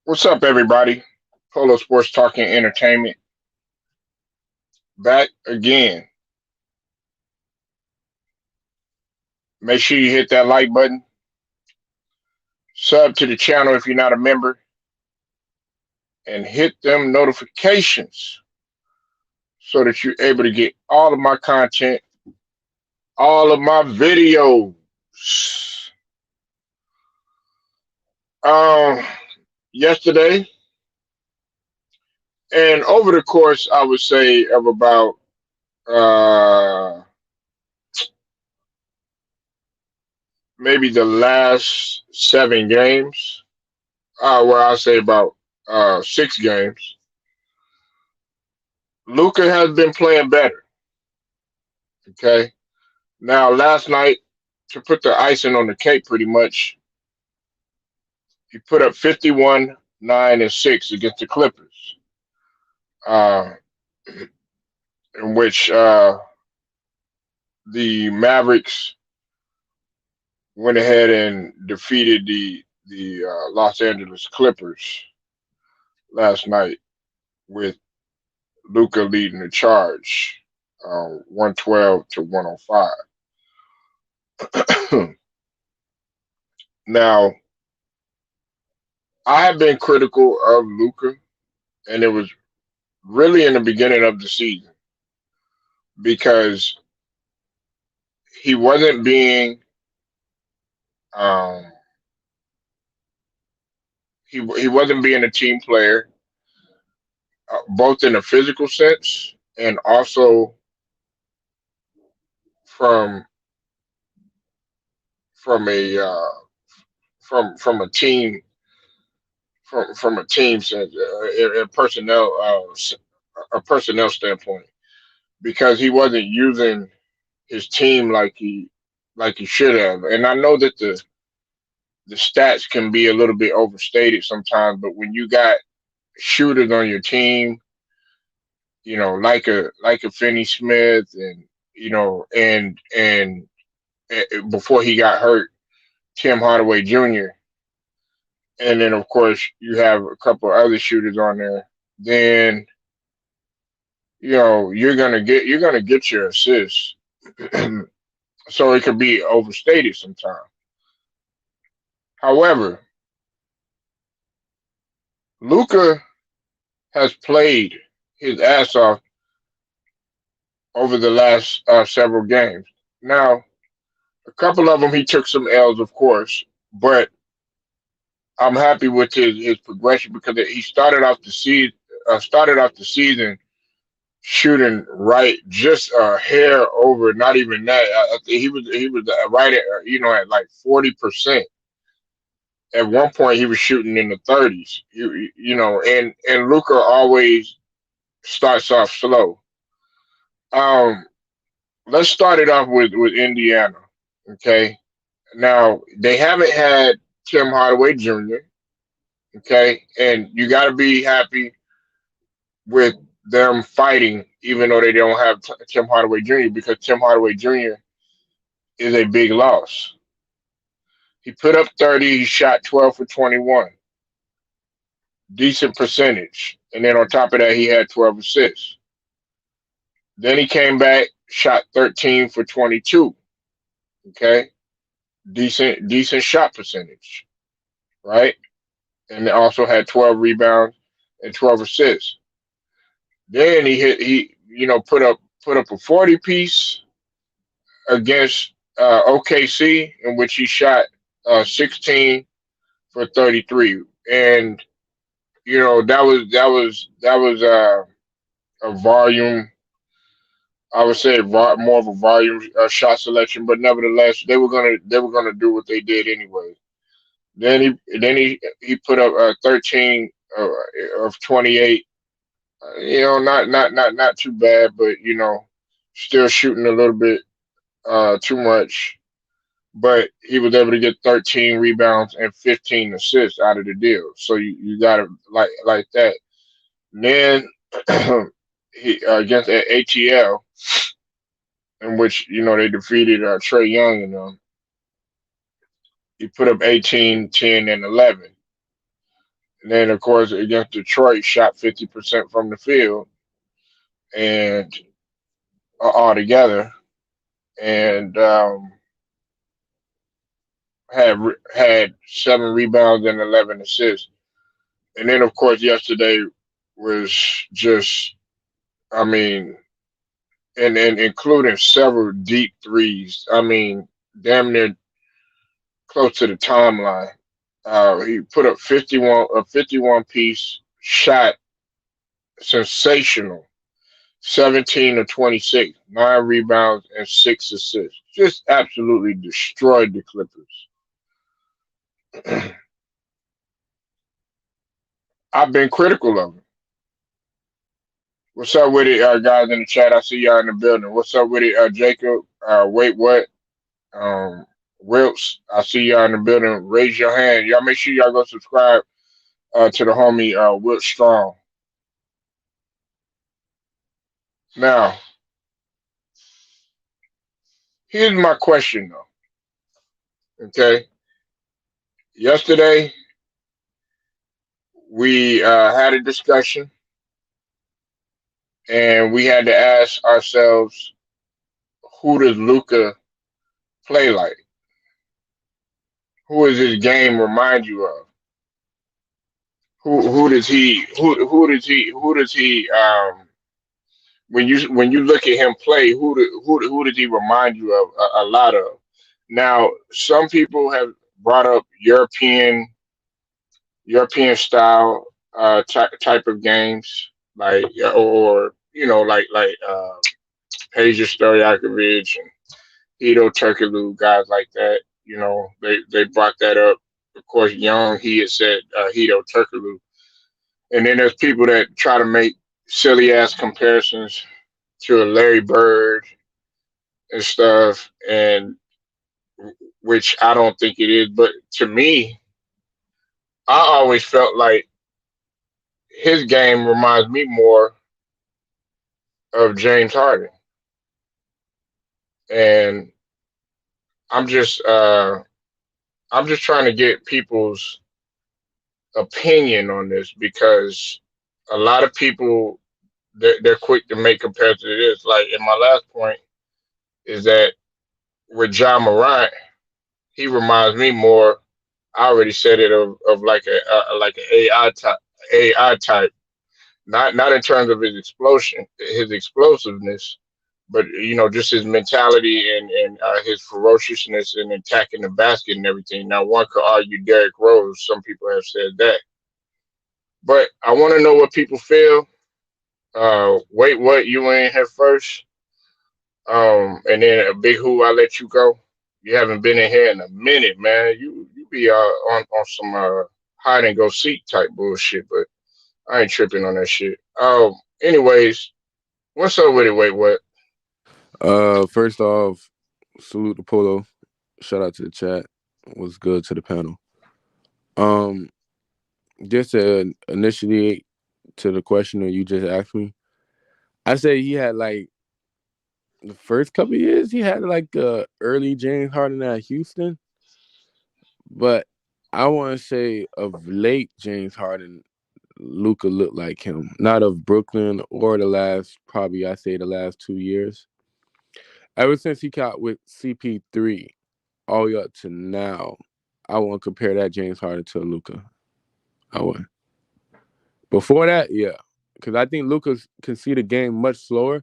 What's up, everybody? Polo Sports Talking Entertainment back again. Make sure you hit that like button, sub to the channel if you're not a member, and hit them notifications so that you're able to get all of my content, all of my videos. Um, Yesterday, and over the course, I would say of about uh, maybe the last 7 games, where I'll say about 6 games, Luca has been playing better. Okay. Now, last night, to put the icing on the cake, pretty much, he put up 51, 9, and 6 against the Clippers, uh, in which the Mavericks went ahead and defeated the Los Angeles Clippers last night with Luca leading the charge, 112 to 105. Now, I have been critical of Luca, and it was really in the beginning of the season because he wasn't being um, he wasn't being a team player, both in a physical sense and also from from a from a team from a team sense, in personnel a personnel standpoint, because he wasn't using his team like he should have. And I know that the stats can be a little bit overstated sometimes, but when you got shooters on your team, like a Finney Smith, and before he got hurt, Tim Hardaway Jr., and then of course you have a couple of other shooters on there, then you're gonna get your assists. So it could be overstated sometimes. However, Luca has played his ass off over the last several games. Now, a couple of them he took some L's, of course, but I'm happy with his progression because he started off the season shooting right just a hair over, not even that. I think he was right at at like 40%. At one point, he was shooting in the 30s. And Luca always starts off slow. Um, let's start it off with Indiana. Okay, now they haven't had Tim Hardaway Jr. Okay, and you got to be happy with them fighting, even though they don't have Tim Hardaway Jr., because Tim Hardaway Jr. is a big loss. He put up 30. He shot 12 for 21, decent percentage, and then on top of that, he had 12 assists. Then he came back, shot 13 for 22. Okay, decent shot percentage, right? And also had 12 rebounds and 12 assists. Then he put up a 40 piece against OKC, in which he shot 16 for 33, and that was a volume. I would say more of a volume shot selection, but nevertheless, they were gonna do what they did anyway. Then he put up 13 of 28. Not too bad, but still shooting a little bit too much. But he was able to get 13 rebounds and 15 assists out of the deal. So you got to like that. And then he against ATL. in which they defeated Trey Young, and he put up 18, 10, and 11. And then of course against Detroit, shot 50% from the field and altogether, and had 7 rebounds and 11 assists. And then of course yesterday was just, I mean, and including several deep threes. I mean, damn near close to the timeline. He put up 51 a 51 piece shot, sensational. 17 of 26, 9 rebounds and 6 assists. Just absolutely destroyed the Clippers. I've been critical of him. What's up with it, guys in the chat? I see y'all in the building. What's up with it, Jacob? Wait, what? Um, Wilts, I see y'all in the building. Raise your hand. Y'all make sure y'all go subscribe to the homie Wilt Strong. Now, here's my question though. Okay, yesterday we had a discussion, and we had to ask ourselves, who does Luca play like? Who does his game remind you of? Who does he who does he when you look at him play, who does he remind you of a lot of? Now, some people have brought up European style type of games, like, or Peja Stojakovic and Hito Turkoglu, guys like that. They brought that up. Of course, Young, he had said Hito Turkoglu, and then there's people that try to make silly ass comparisons to a Larry Bird and stuff, and which I don't think it is. But to me, I always felt like his game reminds me more of James Harden, and I'm just uh, I'm just trying to get people's opinion on this, because a lot of people, they're quick to make comparisons to this. Like in my last point is that with John Morant, he reminds me more. I already said it, of like like an AI type, not in terms of his explosiveness, but just his mentality and his ferociousness in attacking the basket and everything. Now, one could argue Derrick Rose. Some people have said that, but I want to know what people feel. Wait, what, you in here first? And then a big who, I let you go. You haven't been in here in a minute, man. You be on some hide and go seek type bullshit, but I ain't tripping on that shit. Anyways, what's up with it? Wait, what? First off, salute to Polo. Shout out to the chat. Was good to the panel. Um, just to initiate to the question that you just asked me, I say he had like the first couple of years he had like early James Harden at Houston, but I want to say of late James Harden, Luca looked like him. Not of Brooklyn or the last, probably I say the last 2 years. Ever since he got with CP3 all the way up to now, I want to compare that James Harden to Luca. I want. Before that, yeah, because I think Luca can see the game much slower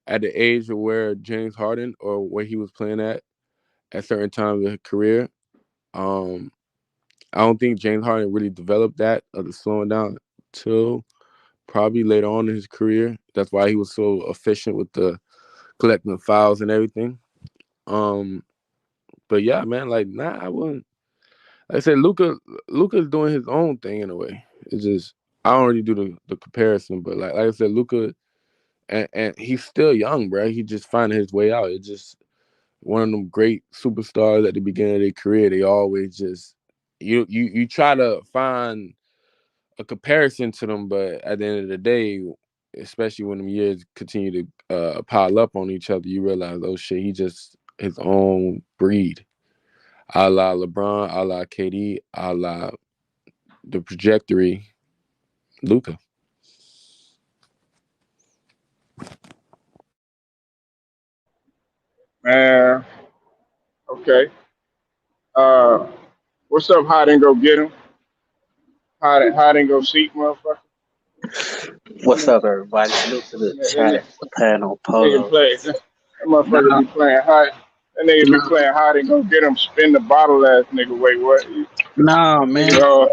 at the age of where James Harden or where he was playing at certain times of his career. Um, I don't think James Harden really developed that of the slowing down till probably later on in his career. That's why he was so efficient with the collecting the fouls and everything. Um, but yeah, man, like nah, I wouldn't. Like I said, Luca's doing his own thing in a way. It's just I don't really do the comparison, but like I said, Luca and he's still young, bro. He just finding his way out. It's just one of them great superstars at the beginning of their career. They always just you try to find a comparison to them, but at the end of the day, especially when them years continue to pile up on each other, you realize, oh shit, he just his own breed. A la LeBron, a la KD, a la the trajectory, Luka. Man, okay. Uh, what's up? Hide and go get him. Hide and go seek, motherfucker. What's up, everybody? Salute to the That chat, the panel, nigga Polo. play. That motherfucker Nah, be playing hide. That nigga be nah, playing hide and go get him. Spin the bottle ass nigga. Wait, what? nah, Nigga, man. No,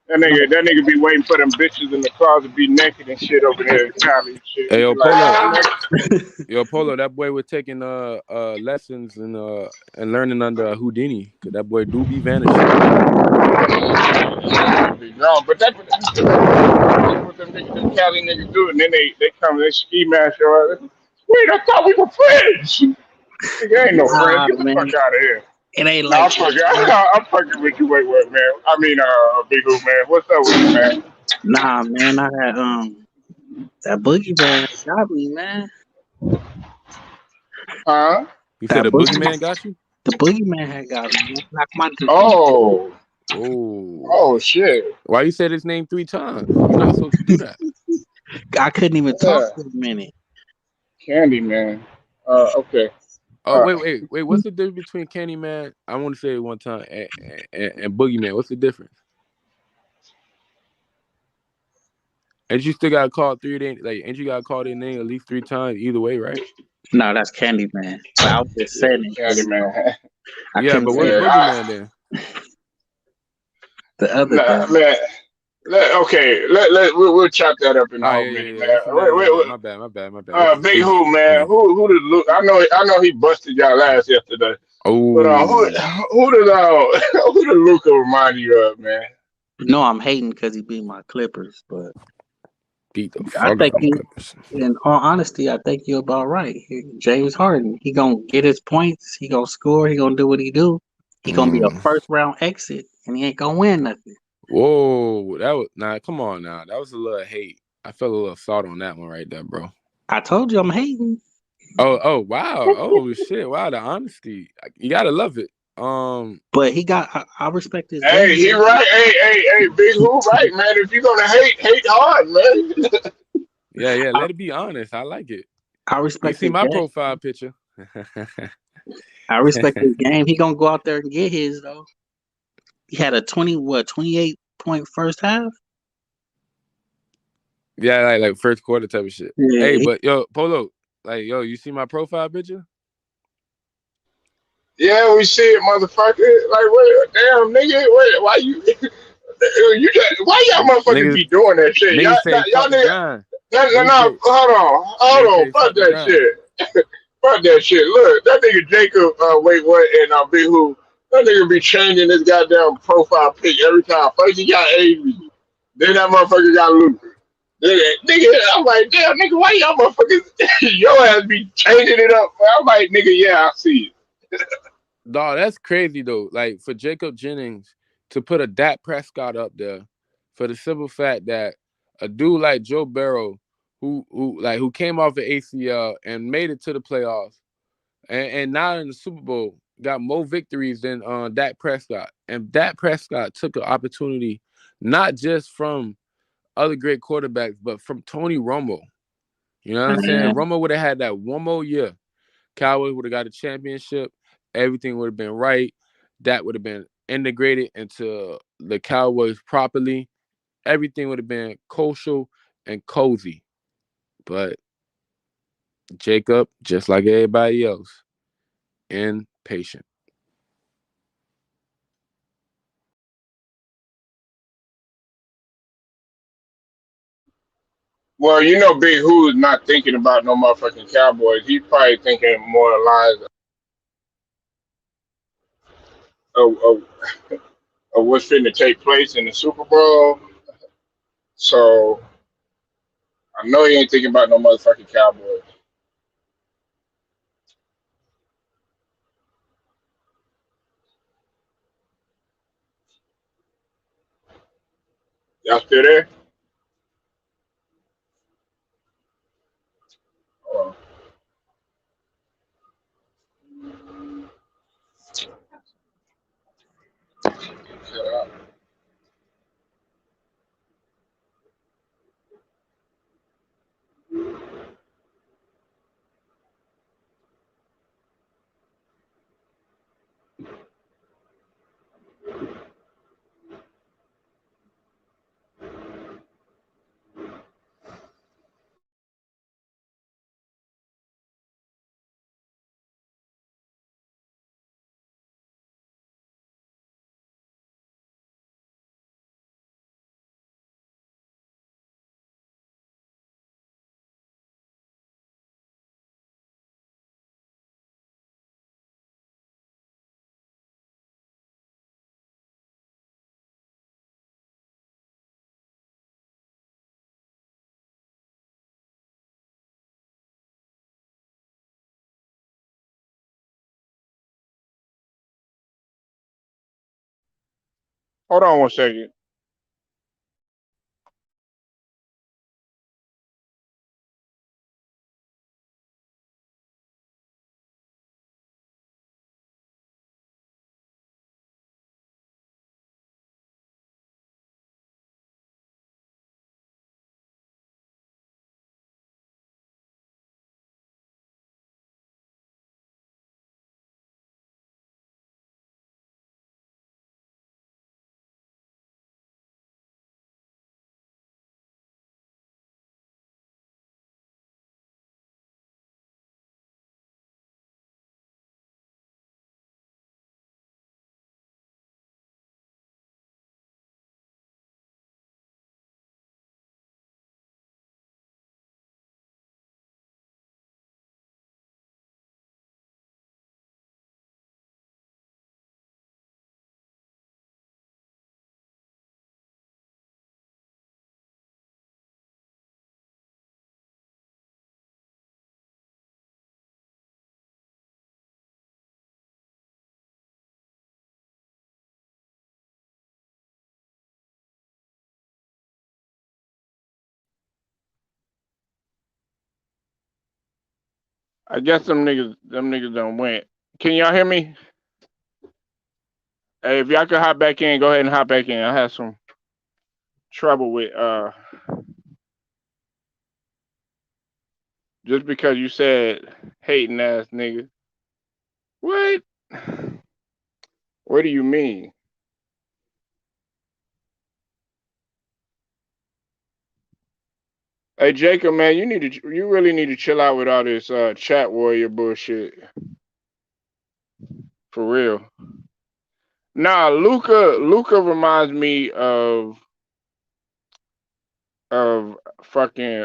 that nigga be waiting for them bitches in the closet be naked and shit over there in Cali and shit. Hey, He be yo, like, Polo. ah, Yo, Polo, that boy was taking lessons and learning under Houdini, cause that boy do be vanishing. nigga be gone. But that's what them Cali niggas do. And then they come and they ski mash your ass. Wait, I thought we were friends. Nigga ain't no friends. nah, Get the man. fuck out of here. It ain't No, like I'm fucking. I'm fucking with you. Wait, what, man? I mean, Big Hoop, man. What's up with you, man? nah, man. I had that boogeyman got me, man. Huh? You said That the boogie, boogeyman got you? the boogeyman had got me. Man. Knocked my teeth. Oh, Oh, oh shit. why you said his name 3 times? You're not supposed to do that. I couldn't even talk Yeah, for a minute. Candy, man. Okay. Oh, Uh, wait. What's the difference between Candyman? I want to say it one time and Boogeyman. What's the difference? And you still got called 3 days. Like, ain't you got called their name at least 3 times either way, right? No, that's Candyman. But I was just yeah, saying it Candy, because man. I Yeah, couldn't but say what's it Yeah, Boogeyman then? the other nah, day. man. Okay, we'll chop that up in a Oh whole yeah, minute, man. That's another. Yeah. Wait. My bad. That's the Big stupid. Who, man. Yeah. Who did look? I know he busted y'all ass yesterday. But Oh, who did Luca remind you of, man? No, I'm hating because he beat my Clippers, but beat the I fuck out think of them he, Clippers. in all honesty, I think you're about right. James Harden, he gonna get his points. He gonna score. He gonna do what he do. He gonna be a Mm. first round exit, and he ain't gonna win nothing. Whoa, that was come on now. That was a little hate. I felt a little salt on that one right there, bro. I told you I'm hating, Oh, wow. Oh shit. Wow, the honesty. You gotta love it. but he got. I respect his Hey, game. he right. Hey, Big Who, right, man. If you're gonna hate hard, man. Yeah, I, let it be honest. I like it. I You respect see his my game. profile picture. I respect his game. He gonna go out there and get his though. He had a 28 point first half. Yeah, like first quarter type of shit. Yeah, Hey, but yo, Polo, like yo, you see my profile picture? Yeah, we see it, motherfucker. Like, wait, damn, nigga, wait, why you, why y'all motherfuckers Niggas be doing that shit? niggas say Y'all fuck the nigga, grind. Niggas no, say hold niggas on, say fuck fuck the that grind. shit. Fuck that shit. Look, that nigga Jacob, wait, what, and Big Who, that nigga be changing his goddamn profile pic every time. First he got Avery, then that motherfucker got Luca. Nigga, I'm like, damn, nigga, why y'all motherfuckers, your ass be changing it up? I'm like, nigga, yeah, I see Dog, that's crazy though. Like for Jacob Jennings to put a Dak Prescott up there for the simple fact that a dude like Joe Burrow, who came off the ACL and made it to the playoffs, and now in the Super Bowl got more victories than Dak Prescott. And Dak Prescott took an opportunity not just from other great quarterbacks, but from Tony Romo. You know what I'm saying? man. Romo would have had that one more year. Cowboys would have got a championship. Everything would have been right. That would have been integrated into the Cowboys properly. Everything would have been kosher and cozy. But Jacob, just like everybody else, impatient. Well, you know, Big Who is not thinking about no motherfucking Cowboys. He's probably thinking more lines of, of what's going to take place in the Super Bowl. So I know he ain't thinking about no motherfucking Cowboys. Y'all still there? Hold on 1 second. I guess them niggas done went. Can y'all hear me? Hey, if y'all could hop back in, go ahead and hop back in. I had some trouble with just because you said hating ass nigga. What? What do you mean? Hey Jacob, man, you really need to chill out with all this chat warrior bullshit. For real. Nah, Luca reminds me of fucking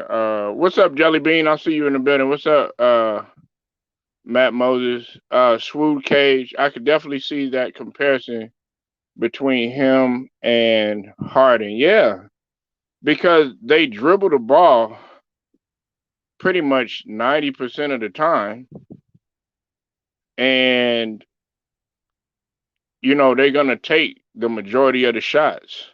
what's up, Jelly Bean? I'll see you in the building. What's up, Matt Moses? Swood Cage. I could definitely see that comparison between him and Harden. Yeah. Because they dribble the ball pretty much 90% of the time. And they're gonna take the majority of the shots.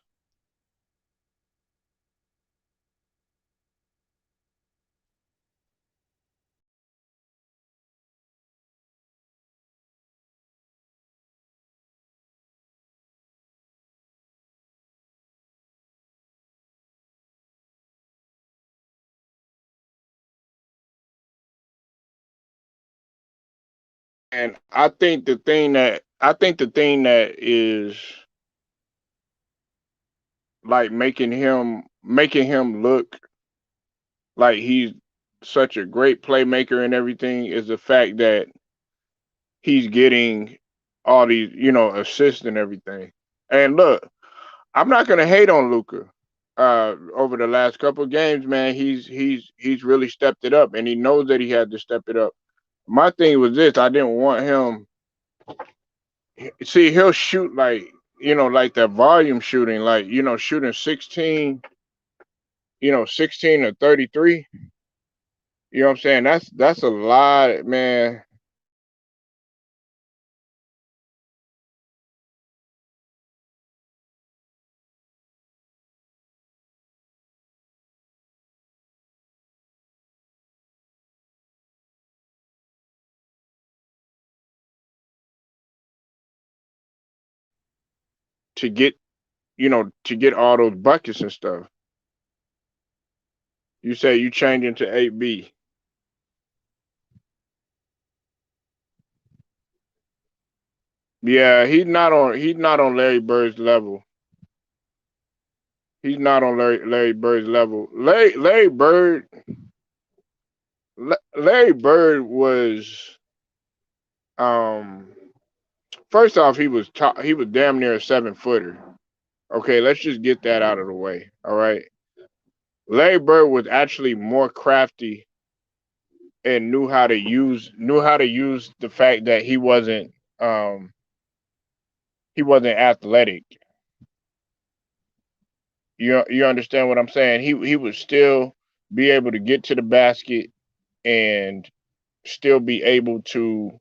And I think the thing that is like making him look like he's such a great playmaker and everything is the fact that he's getting all these, assists and everything. And look, I'm not gonna hate on Luca. Over the last couple of games, man, he's really stepped it up, and he knows that he had to step it up. My thing was this: I didn't want him. See, he'll shoot like that volume shooting, like shooting 16 or 33. You know what I'm saying? That's a lot, man. To get to get all those buckets and stuff. You say you change into 8B. Yeah, he's not on Larry Bird's level. He's not on Larry Bird's level. Larry Bird was um first off he was damn near a 7 footer. Okay, let's just get that out of the way. All right. Larry Bird was actually more crafty and knew how to use the fact that he wasn't athletic. You understand what I'm saying? He would still be able to get to the basket and still be able to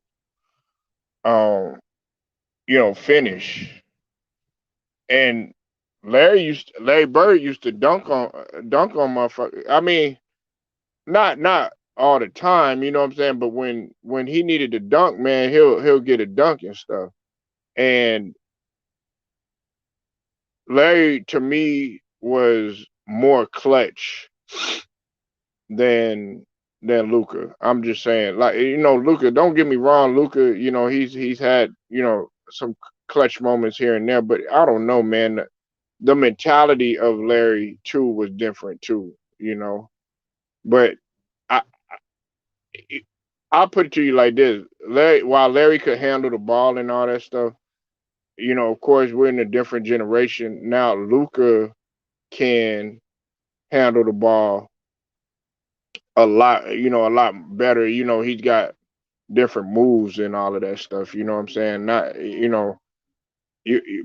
um finish. And Larry Bird used to dunk on motherfuckers. I mean, not all the time, you know what I'm saying, but when he needed to dunk, man, he'll get a dunk and stuff. And Larry to me was more clutch than Luca. I'm just saying, like, Luca. Don't get me wrong, Luca. He's had some clutch moments here and there, but I don't know, man. The mentality of Larry too was different too. But I I'll put it to you like this: while Larry could handle the ball and all that stuff, of course we're in a different generation now. Luca can handle the ball a lot better. He's got different moves and all of that stuff. You know what I'm saying? Not,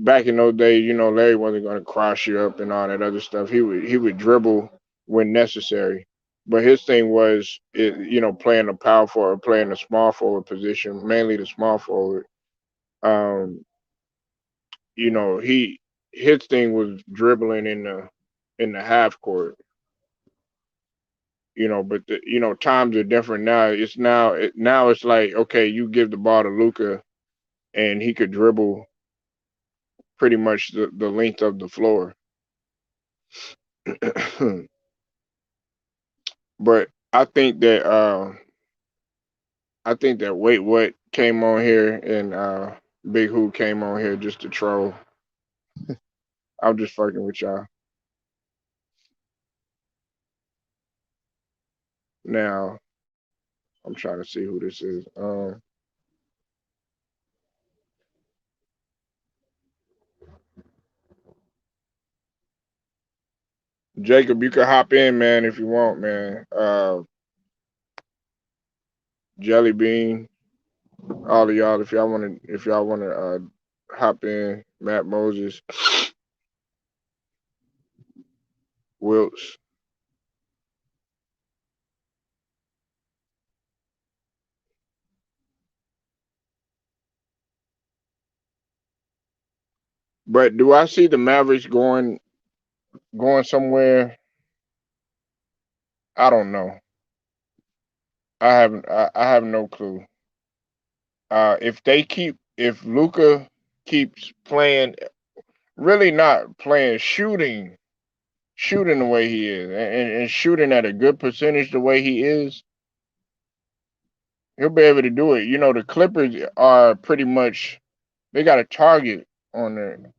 back in those days, Larry wasn't going to cross you up and all that other stuff. He would dribble when necessary. But his thing was, playing the power forward, playing the small forward position, mainly the small forward. Um, his thing was dribbling in the half court. But times are different now. Now it's like, okay, you give the ball to Luca and he could dribble pretty much the length of the floor. But I think that Wait What came on here and Big Who came on here just to troll. I'm just fucking with y'all. Now I'm trying to see who this is. Jacob, you can hop in, man, if you want, man. Jelly Bean, all of y'all, if y'all wanna hop in, Matt Moses, Wilts. But do I see the Mavericks going somewhere? I don't know. I have no clue. If Luca keeps playing, really not playing, shooting the way he is, and shooting at a good percentage the way he is, he'll be able to do it. The Clippers are pretty much, they got a target on there.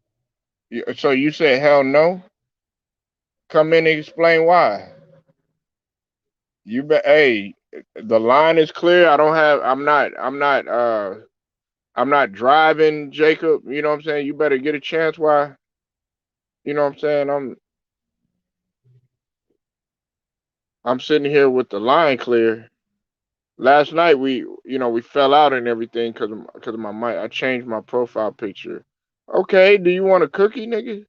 So you said hell no? Come in and explain why. You bet. Hey, the line is clear. I don't have. I'm not driving, Jacob. You know what I'm saying? You better get a chance. Why? You know what I'm saying? I'm sitting here with the line clear. Last night we fell out and everything because of my mic. I changed my profile picture. Okay, do you want a cookie, nigga?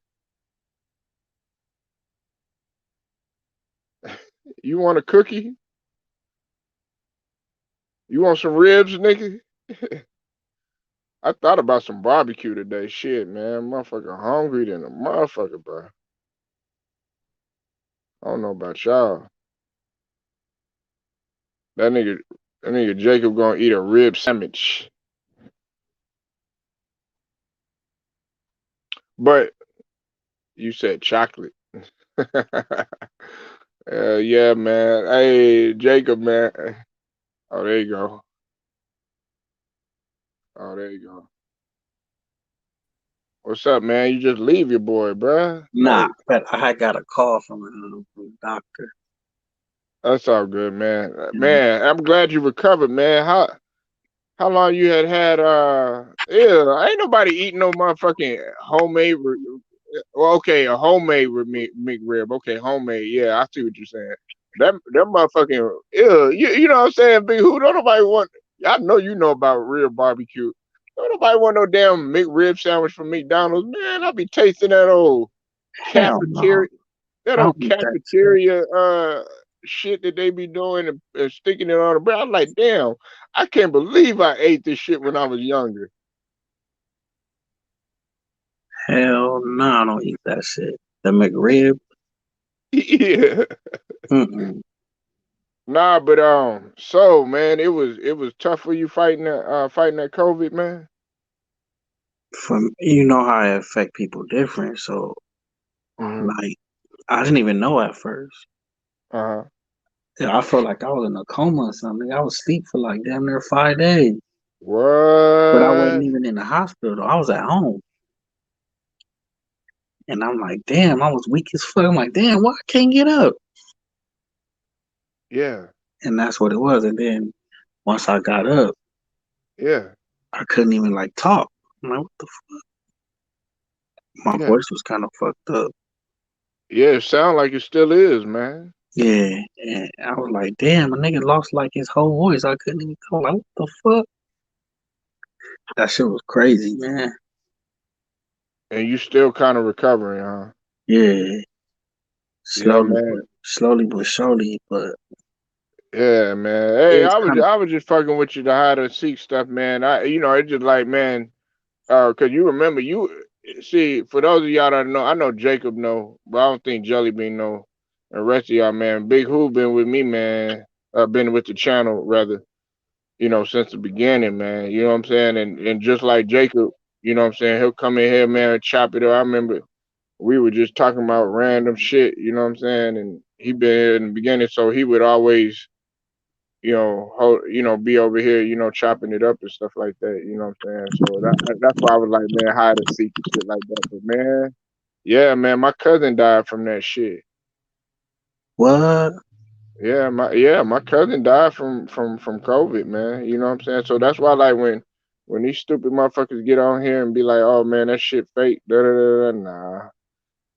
You want a cookie? You want some ribs, nigga? I thought about some barbecue today. Shit, man, motherfucker hungry than a motherfucker, bro. I don't know about y'all. That nigga, that nigga Jacob gonna eat a rib sandwich. But you said chocolate. Yeah, man. Hey, Jacob, man. Oh, there you go. Oh, there you go. What's up, man? You just leave your boy, bruh. Nah, Like, but I got a call from the doctor. that's all good, man. And Man, I'm glad you recovered, man. How long you had yeah, ain't nobody eating no motherfucking homemade well, okay, a homemade McRib. Okay, homemade. Yeah, I see what you're saying. That motherfucking you know what I'm saying, Big Who? Don't nobody want. I know you know about real barbecue. Don't nobody want no damn McRib sandwich from McDonald's, man. I be tasting hell no, cafeteria, that I don't old eat that shit. cafeteria shit that they be doing and sticking it on the bread. I'm like, damn, I can't believe I ate this shit when I was younger. Hell no, I don't eat that shit. The McRib. Yeah. Mm-mm. Nah, but so man, it was tough for you fighting that COVID, man. From you know how it affect people different. So Mhm. like I didn't even know at first. Uh-huh. Yeah, I felt like I was in a coma or something. I was asleep for like damn near 5 days. But I wasn't What? even in the hospital. I was at home. And I'm like, damn, I was weak as fuck. I'm like, damn, why I can't get up? Yeah. And that's what it was. And then once I got up, Yeah. I couldn't even like talk. I'm like, what the My Yeah. voice was kind of fucked up. Yeah, it sound like it still is, man. Yeah. And I was like, damn, a nigga lost like his whole voice. I couldn't even talk. Like, what the fuck? That shit was crazy, man. And you still kind of recovering, huh? Yeah. Yeah, Slowly, man. slowly but surely. But Yeah, man. Hey, it's I was kind of, I was just fucking with you, the hide and seek stuff, man. It's just like, man, cause you remember see, for those of y'all that know, I know Jacob know, but I don't think Jelly Bean know. And the rest of y'all, man, Big Who been with me, man. Been with the channel rather, since the beginning, man. You know what I'm saying? And just like Jacob, you know what I'm saying, he'll come in here, man, and chop it up. I remember we were just talking about random shit, you know what I'm saying? And he been here in the beginning, so he would always, be over here, chopping it up and stuff like that. You know what I'm saying? So that's why I was like, man, hide and seek and shit like that. But man, yeah, man, my cousin died from that shit. what? My cousin died from COVID, man. You know what I'm saying? So that's why, like, when these stupid motherfuckers get on here and be like, oh man, that shit fake, da da da da, nah,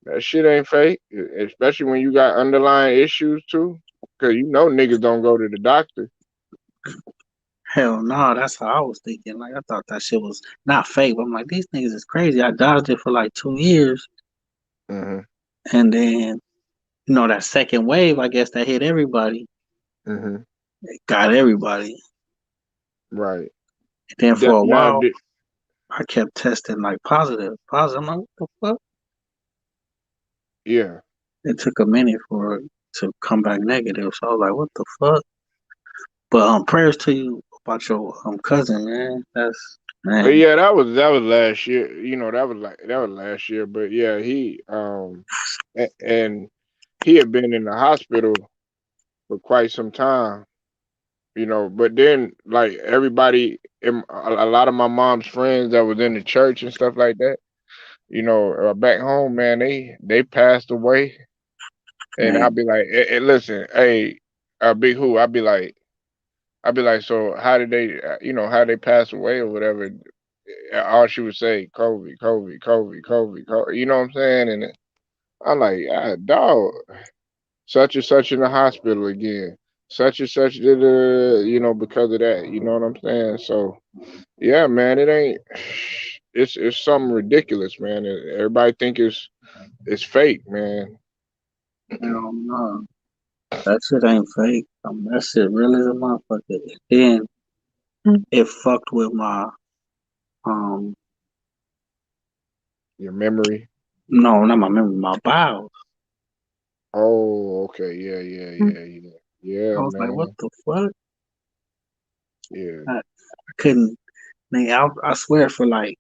that shit ain't fake. Especially when you got underlying issues too, because niggas don't go to the doctor. Hell no, that's how I was thinking. Like I thought that shit was not fake, but I'm like, these niggas is crazy. I dodged it for like 2 years, Mhm. and then that second wave, I guess that hit everybody. Mhm. It got everybody. Right. And then for a Now, while, I kept testing like positive, positive. I'm like, what the fuck? yeah. It took a minute for it to come back negative, so I was like, what the fuck? But prayers to you about your cousin, man. That's But man, yeah, that was last year. That was last year. But yeah, and he had been in the hospital for quite some time. But then like everybody, a lot of my mom's friends that was in the church and stuff like that, back home, man, they passed away. And I'll man. be like, listen, hey, Big Who, I'd be like, so how they pass away or whatever. All she would say, COVID, COVID, COVID, COVID, COVID. You know what I'm saying? And I'm like, dog, such and such in the hospital again, such and such, because of that. You know what I'm saying? So yeah, man, it ain't. It's something ridiculous, man. Everybody think it's fake, man. Hell no. That shit ain't fake. That shit real as a motherfucker. Then it fucked with my um Your memory. no, not my memory, my bowels. Oh, okay, yeah, yeah, yeah, yeah, I yeah, was like, what man, the fuck? yeah, I couldn't. I swear for like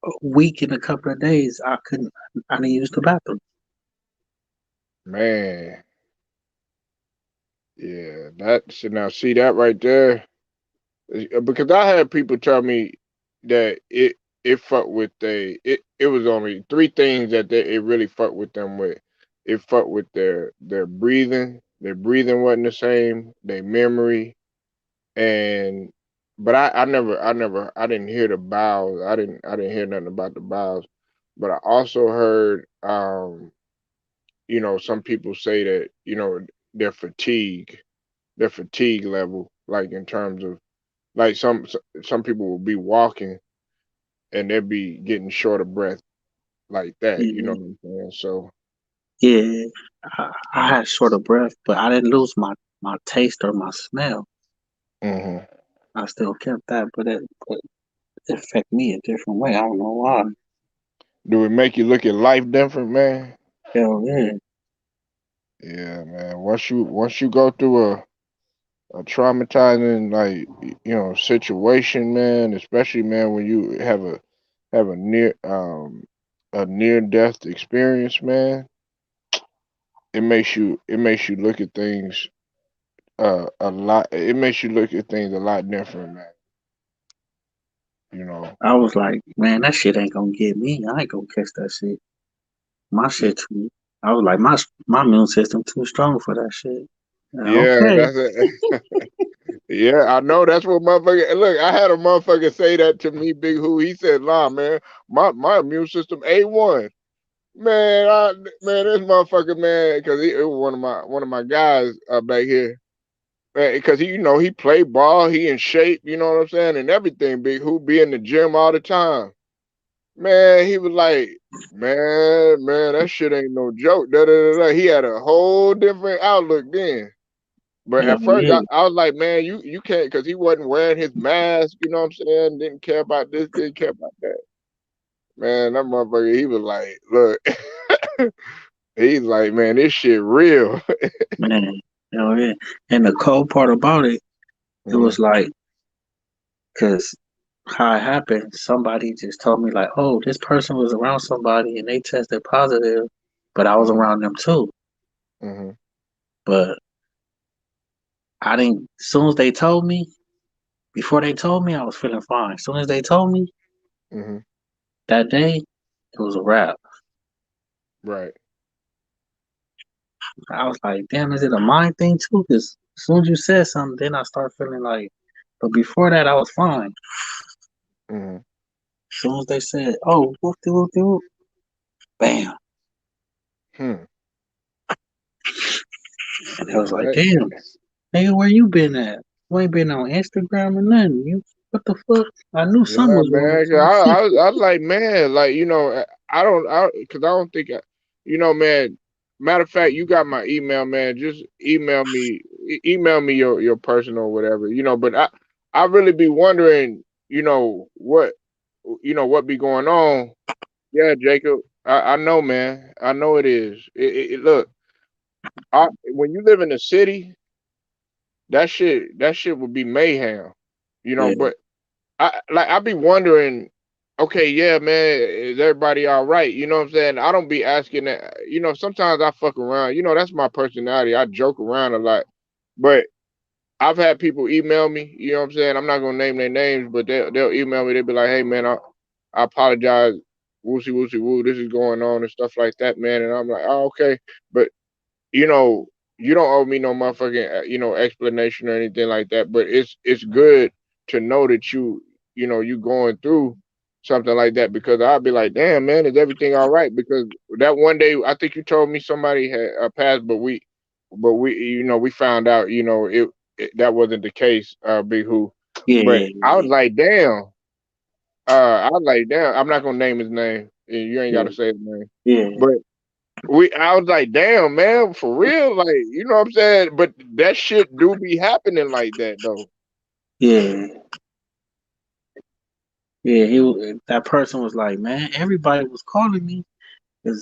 a week and a couple of days, I couldn't. I didn't use the bathroom. man. Yeah, that should now see that right there. Because I had people tell me that it fucked with it was only three things that it really fucked with them with. It fucked with their breathing. Their breathing wasn't the same. Their memory and but I didn't hear the bowels. I didn't hear nothing about the bowels. But I also heard some people say that their fatigue level, like in terms of like some people will be walking and they'll be getting short of breath like that. You know Yeah, what I'm saying? So yeah. I had short of breath, but I didn't lose my taste or my smell. hmm I still kept that, but it affected me a different way. I don't know why. Do it make you look at life different, man? Hell yeah. Yeah, man. Once you go through a traumatizing situation, man, especially man when you have a near death experience, man, it makes you look at things a lot. It makes you look at things a lot different, man. You know. I was like, man, that shit ain't gonna get me. I ain't gonna catch that shit. My Y- shit too. I was like, my immune system too strong for that shit. Yeah, Okay. that's it. Yeah, I know that's what motherfucker. Look, I had a motherfucker say that to me, Big Who. He said, "Nah, man, my immune system A1." Man, man, this motherfucker, man, because it was one of my guys back here, man, because he played ball, he in shape, you know what I'm saying, and everything. Big Who be in the gym all the time. Man, he was like, man, that shit ain't no joke. Da, da, da, da. He had a whole different outlook then. But Hell at first, yeah. I was like, man, you can't, because he wasn't wearing his mask, you know what I'm saying? Didn't care about this, didn't care about that. Man, that motherfucker, he was like, look, he's like, man, this shit real. Man. Hell yeah. And the cold part about it, it Hmm. was like, cause how it happened, somebody just told me like, oh, this person was around somebody and they tested positive, but I was Hmm. around them too. Hmm. But I didn't. As soon as they told me, before they told me, I was feeling fine. As soon as they told me Hmm. that day, it was a wrap. Right. I was like, damn, is it a mind thing too? Because as soon as you said something, then I start feeling like. But before that, I was fine. Hmm. As soon as they said, oh, whoop de whoop de whoop, bam, Hmm. and I was like, Right. damn, nigga, where you been at? You ain't been on Instagram or nothing. You what the fuck? I knew something Yeah, was wrong. man. 'Cause I was like, man, like because I don't think, man. Matter of fact, you got my email, man. Just email me your personal or whatever, But I really be wondering, what be going on. Yeah, Jacob. I know, man. I know it is. Look, when you live in the city, that shit would be mayhem, Yeah, But I be wondering, okay, yeah, man, is everybody all right? You know what I'm saying? I don't be asking that. Sometimes I fuck around. That's my personality. I joke around a lot, but I've had people email me. You know what I'm saying? I'm not gonna name their names, but they'll email me. They'll be like, hey, man, I apologize. Woosie woosie woo. This is going on and stuff like that, man. And I'm like, oh, okay, but you know, you don't owe me no motherfucking, explanation or anything like that. But it's good to know that you going through something like that, because I'll be like, damn, man, is everything all right? Because that one day, I think you told me somebody had passed, but we, we found out, that wasn't the case, Big Who. yeah, But yeah, I was yeah, like, damn. I'm not gonna name his name. And you ain't got to say his name. yeah, But I was like, damn, man, for real, like, you know what I'm saying? But that shit do be happening like that though. yeah, yeah. That person was like, man, everybody was calling me. It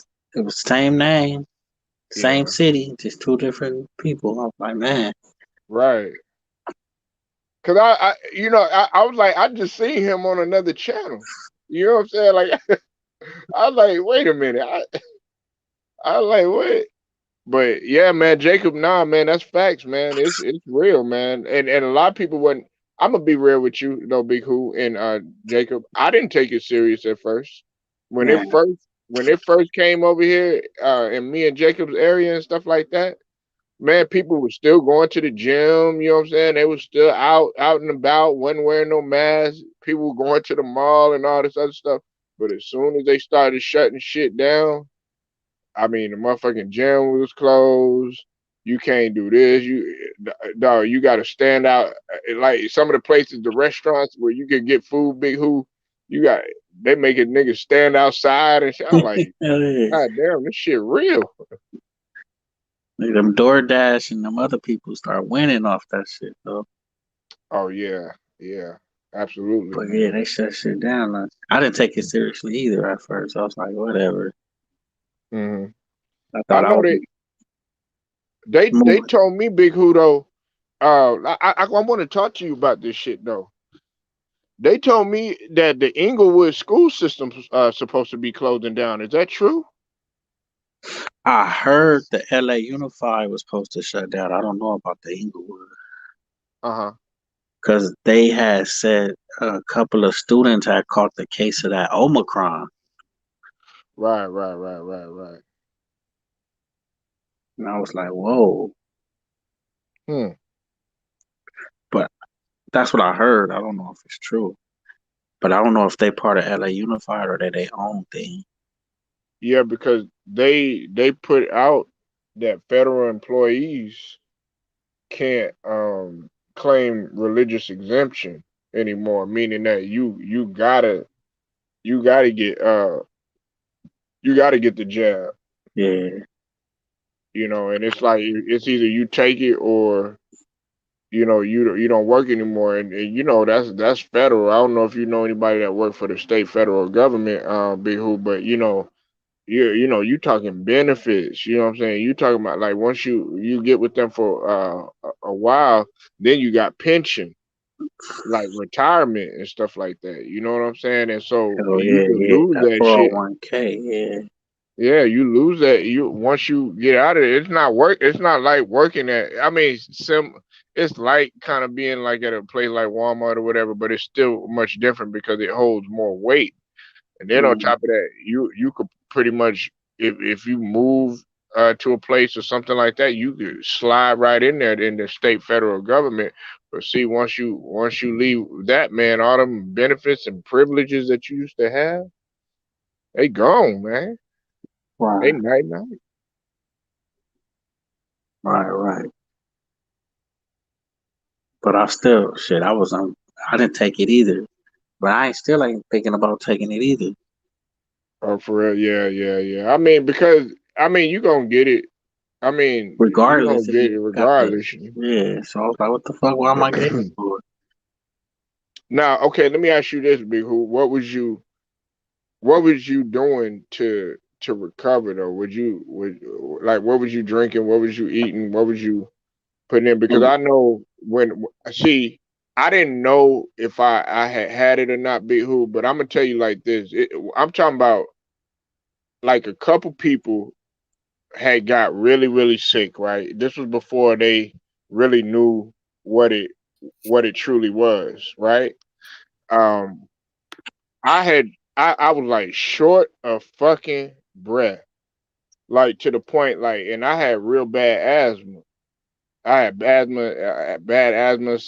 was same name, same Yeah, city, just two different people. I was like, man, right. Cause I was like, I just seen him on another channel. You know what I'm saying? Like, I was like, wait a minute. I was like, what? But yeah, man, Jacob, nah, man, that's facts, man. It's real, man. And a lot of people wouldn't. I'm gonna be real with you, though, Big Who and Jacob. I didn't take it serious at first. When it man, first when it first came over here, in me and Jacob's area and stuff like that, man, people were still going to the gym. You know what I'm saying? They were still out and about, wasn't wearing no mask. People were going to the mall and all this other stuff. But as soon as they started shutting shit down, I mean, the motherfucking gym was closed. You can't do this. Dog, you got to stand out. Like some of the places, the restaurants where you can get food, Big Who, you got they making niggas stand outside and shit. I'm like, hell yeah. God damn, this shit real. Like them DoorDash and them other people start winning off that shit though. Oh yeah, yeah. Absolutely, But yeah, man. they shut shit down. I didn't take it seriously either at first. I was like, whatever. Hmm. I I thought I know was they moving. told me, Big Hudo. I want to talk to you about this shit though. They told me that the Inglewood school system's supposed to be closing down. Is that true? I heard the LA Unified was supposed to shut down. I don't know about the Inglewood Uh huh. because they had said a couple of students had caught the case of that Omicron, Right, right, right, right, right. and I was like, whoa. Hmm. But that's what I heard. I don't know if it's true. But I don't know if they part of LA Unified or they their own thing. Yeah, because they put out that federal employees can't claim religious exemption anymore, meaning that you gotta get you gotta get the jab, Yeah, and it's like it's either you take it or you don't work anymore, and that's federal. I don't know if you know anybody that work for the state federal government, Big Who, but you talking benefits. You know what I'm saying? You talking about like once you get with them for a while, then you got pension, like retirement and stuff like that. You know what I'm saying? And so hell you yeah, could yeah. lose That that shit. 401k, yeah, Yeah, you lose that. You once you get out of it, it's not work. It's not like working at. I mean, it's like kind of being like at a place like Walmart or whatever, but it's still much different because it holds more weight. And then on mm, top of that, you could pretty much if you move to a place or something like that, you could slide right in there in the state federal government. But see, once you leave that, man, all them benefits and privileges that you used to have, they gone, man. They right, night night. right, right. But I still, shit, I didn't take it either. But I still ain't thinking about taking it either. Oh, for real, yeah, yeah, yeah. I mean, because you gonna get it. I mean, you gonna Regardless, if get you it got the, regardless. yeah. So I was like, what the fuck? Why am I getting it for? Now, okay, let me ask you this, Big Who. What was you doing to recover though? What was you drinking? What was you eating? What was you putting in? Because And I know when see, I didn't know if I had it or not, Big Who. But I'm gonna tell you like this. I'm talking about like a couple people had got really really sick. Right. This was before they really knew what it what it truly was. Right. Um, I had I was like short of fucking breath, like to the point like, and I had real bad asthma. I had bad asthma,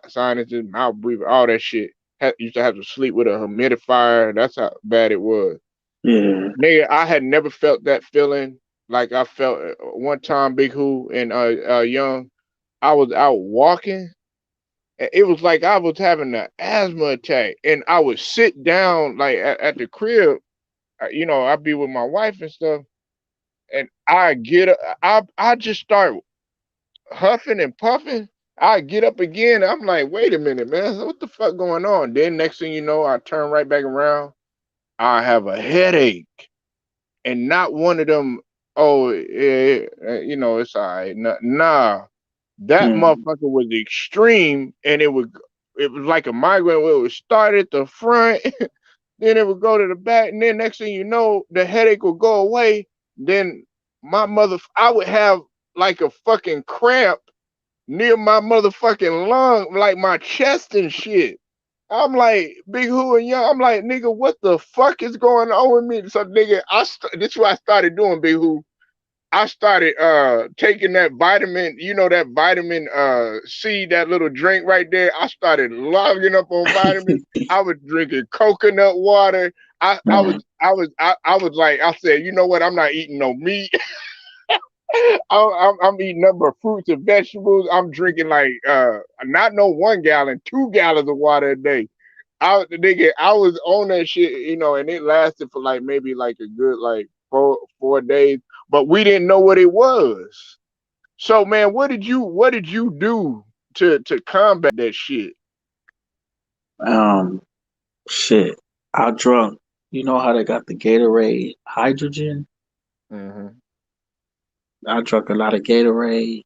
sinuses, mouth breathing, all that shit. Used to have to sleep with a humidifier. That's how bad it was. yeah, Nigga, I had never felt that feeling like I felt one time, Big Who and Young. I was out walking. And it was like I was having an asthma attack, and I would sit down like at the crib. I'd be with my wife and stuff, and I just start huffing and puffing. I get up again. I'm like, wait a minute, man, what the fuck going on? Then next thing you know, I turn right back around. I have a headache, and not one of them. Oh, it's all right. Nah, that mm, motherfucker was extreme, and it was like a migraine where it would start at the front. Then it would go to the back, and then next thing you know, the headache would go away. Then I would have like a fucking cramp near my motherfucking lung, like my chest and shit. I'm like, Big Who and Young. I'm like, nigga, what the fuck is going on with me? So, nigga, this is what I started doing, Big Who. I started taking that vitamin, that vitamin C, that little drink right there. I started logging up on vitamins. I was drinking coconut water. man, I was like, I said, you know what? I'm not eating no meat. I'm eating nothing but fruits and vegetables. I'm drinking like not no 1 gallon, 2 gallons of water a day. I was on that shit, and it lasted for like maybe like a good like 4 days, but we didn't know what it was. So man, what did you do to combat that shit? Um, shit. I drunk. You know how they got the Gatorade hydrogen? Mm-hmm. I drank a lot of Gatorade,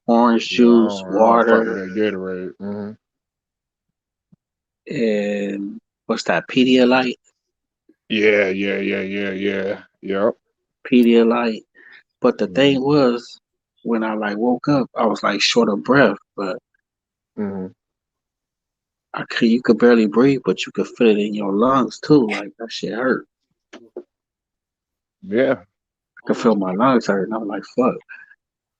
orange Yeah, juice, I don't fuck with water, that Gatorade. Mm-hmm. and what's that? Pedialyte. Yeah, yeah, yeah, yeah, yeah. Yep. Pedialyte. But the Mm-hmm. thing was, when I like woke up, I was like short of breath, but Mm-hmm. you could barely breathe, but you could feel it in your lungs too. Like that shit hurt. Yeah. I could feel my lungs hurt, and I'm like, fuck.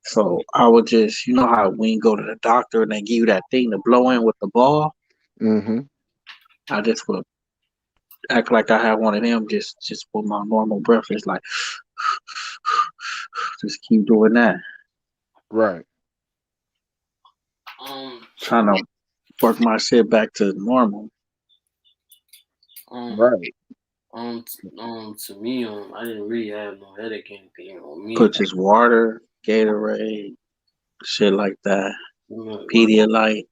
So I would just, you know how when you go to the doctor and they give you that thing to blow in with the ball, Mm-hmm. I just would act like I had one of them, just with my normal breath. It's like just keep doing that, Right. To trying me, to work my shit back to normal. um, Right. to me, I didn't really have no headache or anything on me. Put just water, Gatorade, shit like that. What, what, Pedialyte,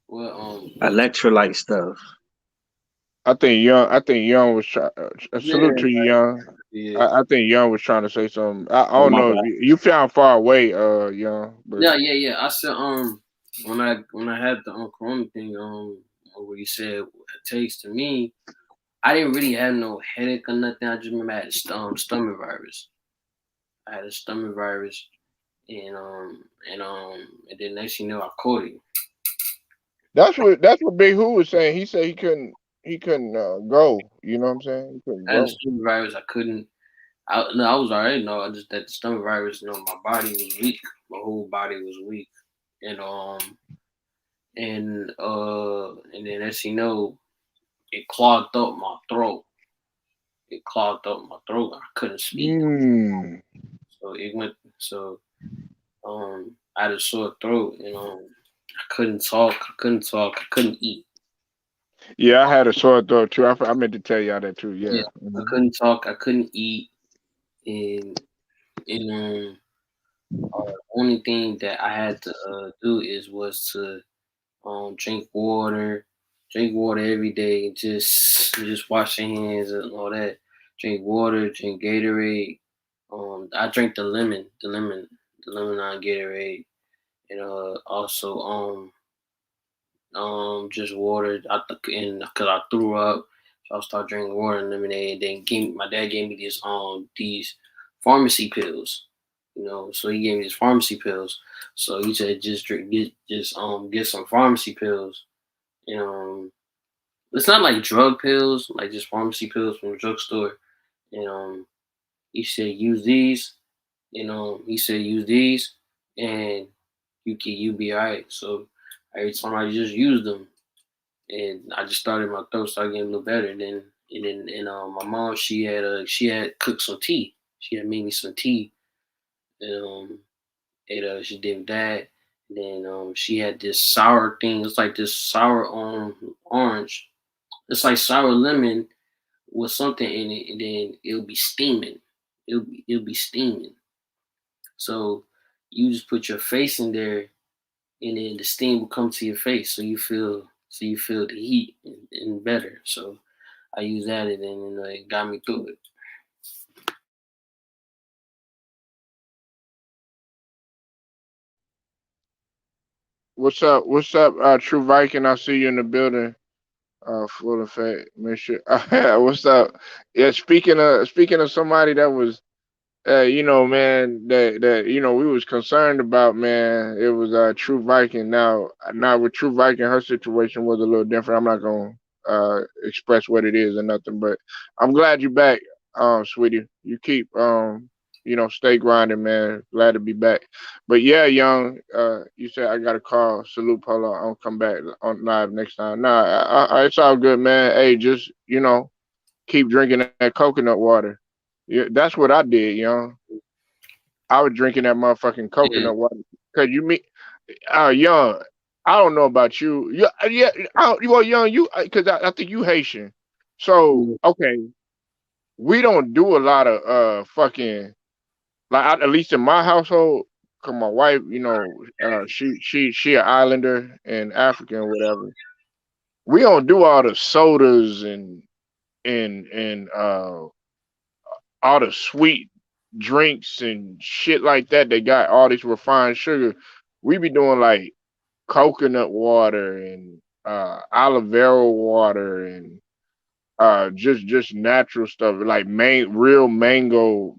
what, electrolyte stuff. I think Young was trying. Salute yeah, to you, Young. yeah. I think Young was trying to say something. I Oh don't my know if bad. you found far away, Young, but Yeah. I said when I had the corona thing where you said what it takes to me, I didn't really have no headache or nothing. I just remember I had stomach virus. I had a stomach virus, and then next thing you know I caught it. that's what Big Who was saying. He said he couldn't go. You know what I'm saying? He couldn't I had a go. stomach virus. I couldn't. No, I was already know. I just that the stomach virus. My body was weak. My whole body was weak, and and then as you know, it clogged up my throat. It clogged up my throat. I couldn't speak. Mm. So it went. So I had a sore throat, and I couldn't talk. I couldn't talk. I couldn't eat. Yeah, I had a sore throat too. I meant to tell y'all that too. Yeah, Yeah. I Hmm. couldn't talk. I couldn't eat, and and only thing that I had to do was to drink water, every day, just wash your hands and all that. Drink water, drink Gatorade. I drink the lemon on Gatorade, and also just water. And because I threw up, so I started drinking water and lemonade. And then my dad gave me these pharmacy pills. So he gave me these pharmacy pills. So he said just get some pharmacy pills. And it's not like drug pills, like just pharmacy pills from the drugstore. And he said use these. And he said use these, and you be alright. So every time I just used them, and I just started my throat started getting a little better. And then my mom, she had cooked some tea. She had made me some tea, and she did that. And then she had this sour thing. It's like this sour orange. It's like sour lemon with something in it, and then it'll be steaming. It'll be steaming. So you just put your face in there, and then the steam will come to your face, so you feel the heat and better. So I use that, and then it got me through it. What's up? What's up, True Viking? I see you in the building. Full effect. Make sure. What's up? Yeah. Speaking of somebody that was man, that we was concerned about, man. It was True Viking. Now with True Viking, her situation was a little different. I'm not gonna express what it is or nothing, but I'm glad you're back, sweetie. You keep stay grinding, man. Glad to be back. But yeah, young, you said I got a call. Salute, Polo. I'll come back on live next time. Nah, it's all good, man. Hey, just keep drinking that coconut water. Yeah, that's what I did, I was drinking that motherfucking Yeah, coconut water. Cause you mean, young. I don't know about you. Yeah, yeah. Well, young, cause I think you Haitian. So yeah, okay, we don't do a lot of fucking, like at least in my household, cause my wife, she an islander and African or whatever. We don't do all the sodas and all the sweet drinks and shit like that. They got all this refined sugar. We be doing like coconut water and aloe vera water and just natural stuff like real mango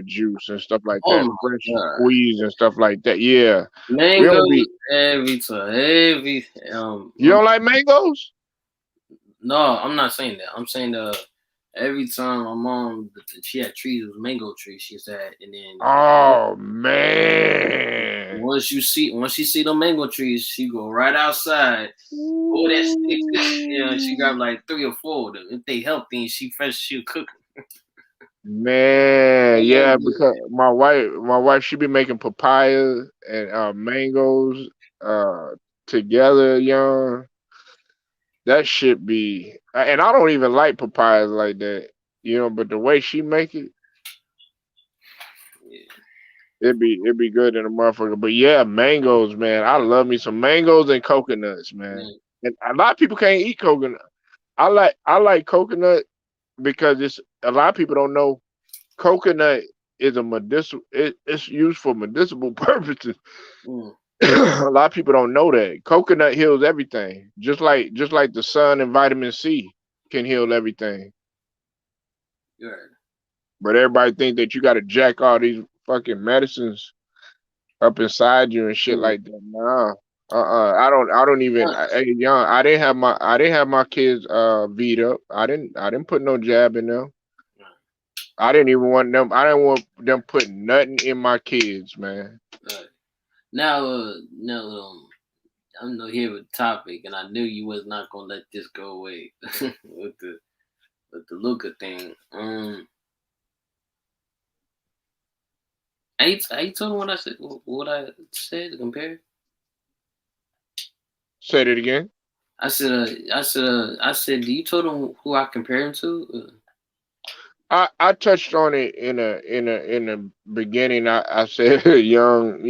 juice and stuff like Oh that, my fresh god. squeeze and stuff like that. Yeah, we don't Mangoes be. every time. Every You don't like mangoes? no, I'm not saying that. I'm saying every time my mom she had trees, it was mango trees she said, and then Oh man. once she see the mango trees, she go right outside, pull that stick, and she Ooh. got like 3 or 4 of them. If they healthy and she fresh, she'll cook Man, yeah, them. because my wife, she be making papaya and mangoes uh together, young. That shit be, and I don't even like papayas like that, but the way she make it, Yeah, it'd be good in a motherfucker. But yeah, mangoes, man. I love me some mangoes and coconuts, man. man. And a lot of people can't eat coconut. I like coconut because it's a lot of people don't know coconut is a medicinal. It's used for medicinal purposes. Mm, A lot of people don't know that coconut heals everything, just like the sun and vitamin C can heal everything. you're right. But everybody think that you got to jack all these fucking medicines up inside you and shit Mm. like that. Nah, I don't even. Hey, young, I didn't have my kids beat up. I didn't put no jab in them. I didn't even want them. I didn't want them putting nothing in my kids, man. Right. Now, I'm not here with the topic, and I knew you was not gonna let this go away with the Luca thing. I told him what I said to compare. Say it again. I said, you told him who I compare him to? I touched on it in the beginning. I said young.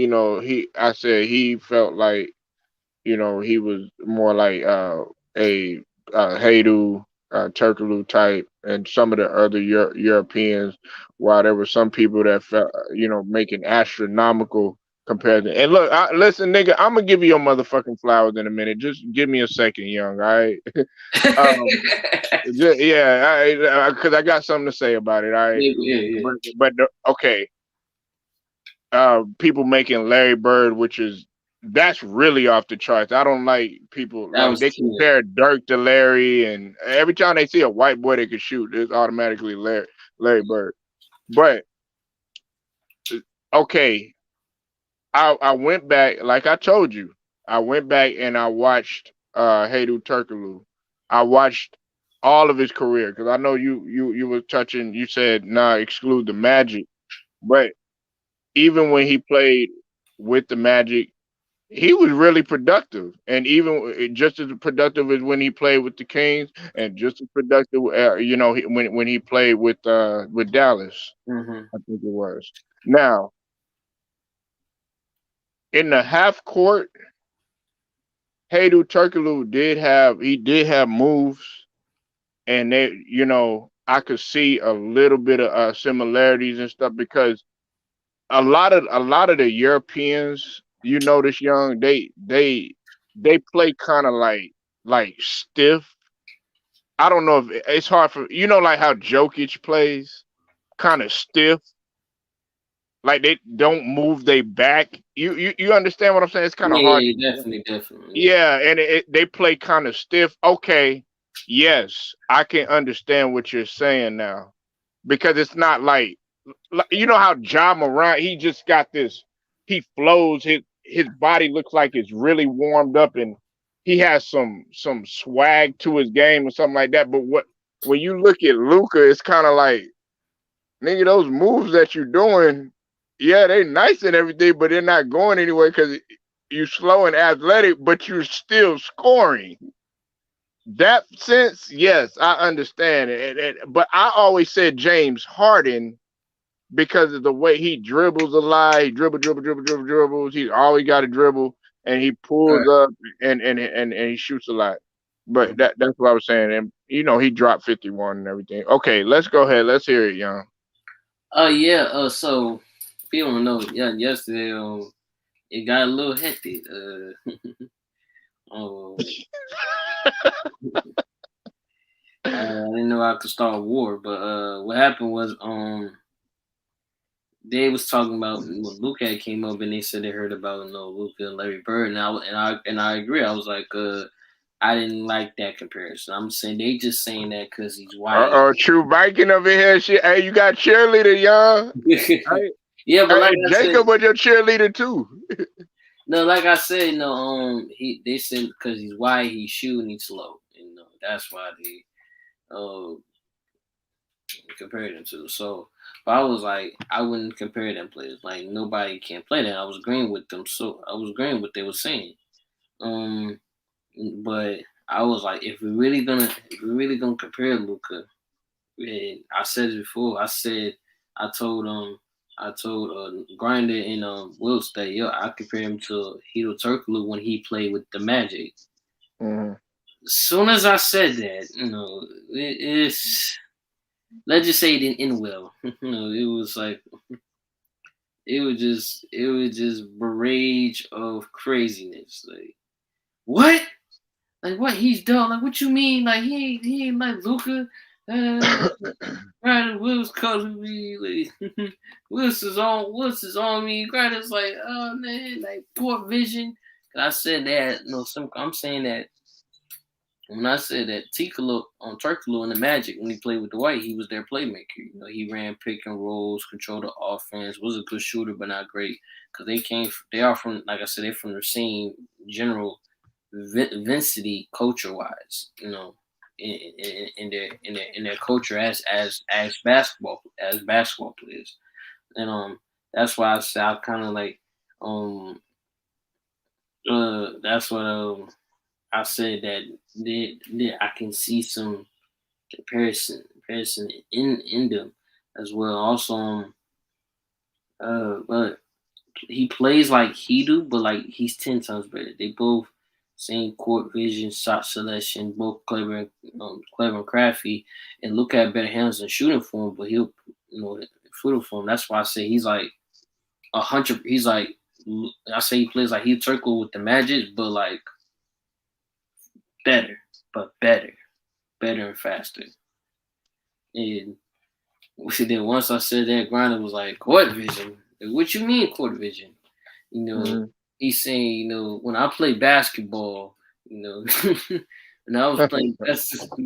I said he felt like he was more like a Haydu, Turkaloo type, and some of the other Europeans. While there were some people that felt, making astronomical comparison. And look, listen, nigga, I'm gonna give you your motherfucking flowers in a minute. Just give me a second, young. All right. um, yeah, because I got something to say about it. All right. Yeah, yeah, yeah. Okay, people making Larry Bird, that's really off the charts. I don't like people That like was they too. compare Dirk to Larry, and every time they see a white boy that can shoot, it's automatically Larry Bird. But okay, I went back, like I told you, I went back and I watched Haydu Turkaloo. I watched all of his career because I know you were touching. You said nah, exclude the Magic, but even when he played with the Magic, he was really productive, and even just as productive as when he played with the Kings, and just as productive, when he played with Dallas, Mm-hmm. I think it was. Now in the half court, Haydu Turkoglu did have moves, and I could see a little bit of similarities and stuff because a lot of the Europeans, this young, they play kind of like stiff. I don't know if it's hard for like how Jokic plays, kind of stiff, like they don't move their back. You understand what I'm saying? It's kind of Yeah, hard yeah, to. definitely, definitely. Yeah. Yeah, and they play kind of stiff. Okay, yes, I can understand what you're saying now because it's not like how John Morant, he just got this. He flows. His body looks like it's really warmed up, and he has some swag to his game or something like that. But when you look at Luca, it's kind of like, nigga, those moves that you're doing, yeah, they nice and everything, but they're not going anywhere because you slow and athletic, but you're still scoring. That sense, yes, I understand it. But I always said James Harden because of the way he dribbles a lot. He dribbles. He always got to dribble, and he pulls Right. up and he shoots a lot. But that's what I was saying. And he dropped 51 and everything. Okay, let's go ahead. Let's hear it, young. Yeah. So if you don't know, yeah, yesterday it got a little hectic. Um, I didn't know I could start a war, but what happened was they was talking about when Luca came up and they said they heard about Luca and Larry Bird, and I agree. I was like, I didn't like that comparison. I'm saying they just saying that because he's white. True Viking over here. Hey, you got cheerleader, young. Hey, Yeah, but like hey, I said, Jacob was your cheerleader too. no, like I said, no, they said because he's white, he's shooting, he's slow, and that's why they uh compared them to. So, but I was like, I wouldn't compare them players. Like nobody can play that. I was agreeing with them, so I was agreeing with what they were saying. Um, but I was like, if we're really gonna compare Luca, and I said it before. I told Grinder and Wills that I compare him to Hito Turkoglu when he played with the Magic. Mhm. As soon as I said that, it's let's just say it didn't end well. It was like it was just barrage of craziness. Like what? Like what? He's dumb. Like what you mean? Like he ain't like Luca. Right, Will's calling me like Will's is on me. Granted, like, oh man, like poor vision. I said that, I'm saying that when I said that Tikalo on Turkoglu in the Magic when he played with the White, he was their playmaker. He ran pick and rolls, controlled the offense, was a good shooter but not great because they are from, like I said, they're from the same general vicinity culture wise. In their culture as basketball players, and that's why I say I kind of like um that's what I said that I can see some comparison in them as well. Also, but he plays like he do, but like he's 10 times better. They both same court vision, shot selection, both clever and crafty, and look at better hands and shooting for him. But he'll, shooting for him. That's why I say he's like 100. He's like I say he plays like he circle with the Magic, but like better, better and faster. And then once I said that, Grinder was like court vision. Like, what you mean court vision? You know, Mhm. he's saying, when I play basketball, when I was playing basketball,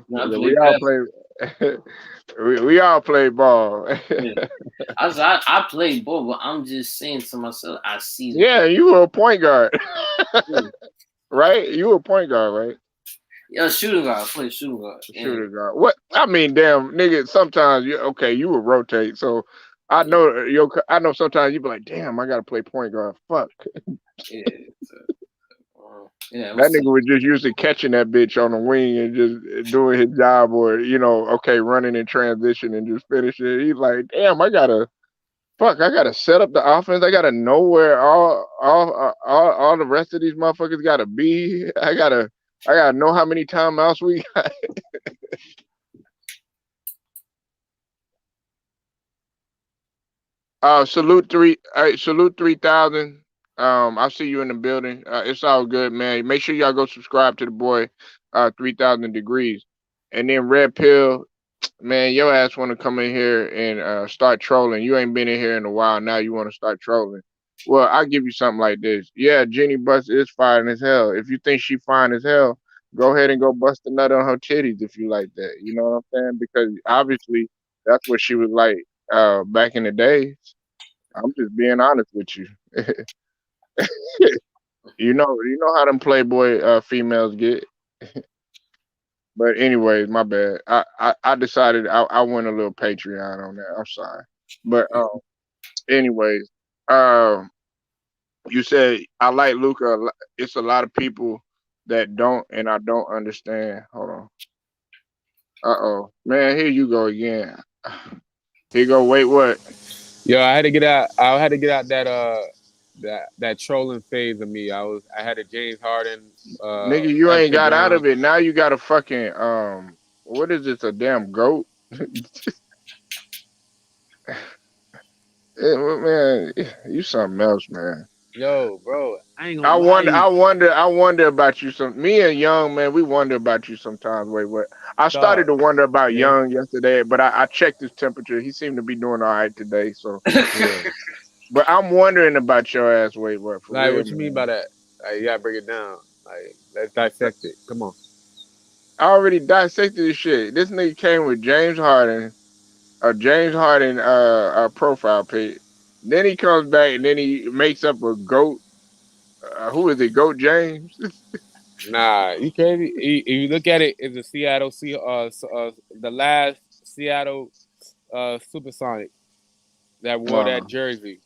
when I We played all basketball, play. we all play ball. yeah. I play ball, but I'm just saying to myself, I see the Yeah, you were a point guard, yeah, right? You were a point guard, right? yeah, shooting guard, I play shooting guard, and Shooter guard. What? I mean, damn, nigga. Sometimes you would rotate. So I yeah, know I know sometimes you be like, damn, I gotta play point guard. Fuck. yeah, so, yeah, it That was nigga was just used to catching that bitch on the wing and just doing his job, or okay, running in transition and just finishing it. He's like, damn, I gotta set up the offense. I gotta know where all the rest of these motherfuckers gotta be. I gotta know how many timeouts we got. Salute three. Salute 3,000. I see you in the building. It's all good, man. Make sure y'all go subscribe to the boy. 3,000 degrees, and then Red Pill. Man, your ass want to come in here and start trolling. You ain't been in here in a while. Now you want to start trolling. Well, I'll give you something like this. Yeah, Jenny Bust is fine as hell. If you think she fine as hell, go ahead and go bust a nut on her titties if you like that. You know what I'm saying? Because obviously that's what she was like back in the day. I'm just being honest with you. You know how them Playboy females get. But anyways, my bad. I decided I went a little Patreon on that. I'm sorry. But anyways, um, you said I like Luca. It's a lot of people that don't, and I don't understand. Hold on. Uh oh, man, here you go again. He go, wait, what? Yo, I had to get out. I had to get out that that trolling phase of me. I had a James Harden, Nigga, you ain't got out Instagram. of it. Now you got a fucking what is this? A damn goat? Man, you something else, man. Yo, bro, I ain't gonna I lie to wonder, you, I wonder about you. Some me and Young, man, we wonder about you sometimes. Wait, what? I started dog. to wonder about Yeah, Young yesterday, but I checked his temperature. He seemed to be doing all right today. So, yeah. but I'm wondering about your ass. Wait, what? For Like, real, what you mean by man. that? Like, you gotta break it down. Like, let's dissect it. Come on. I already dissected this shit. This nigga came with James Harden, a James Harden profile pic. Then he comes back and then he makes up a goat. Who is it? Goat James? Nah, you crazy? If you look at it, it's a Seattle the last Seattle Supersonic that wore that No, jersey,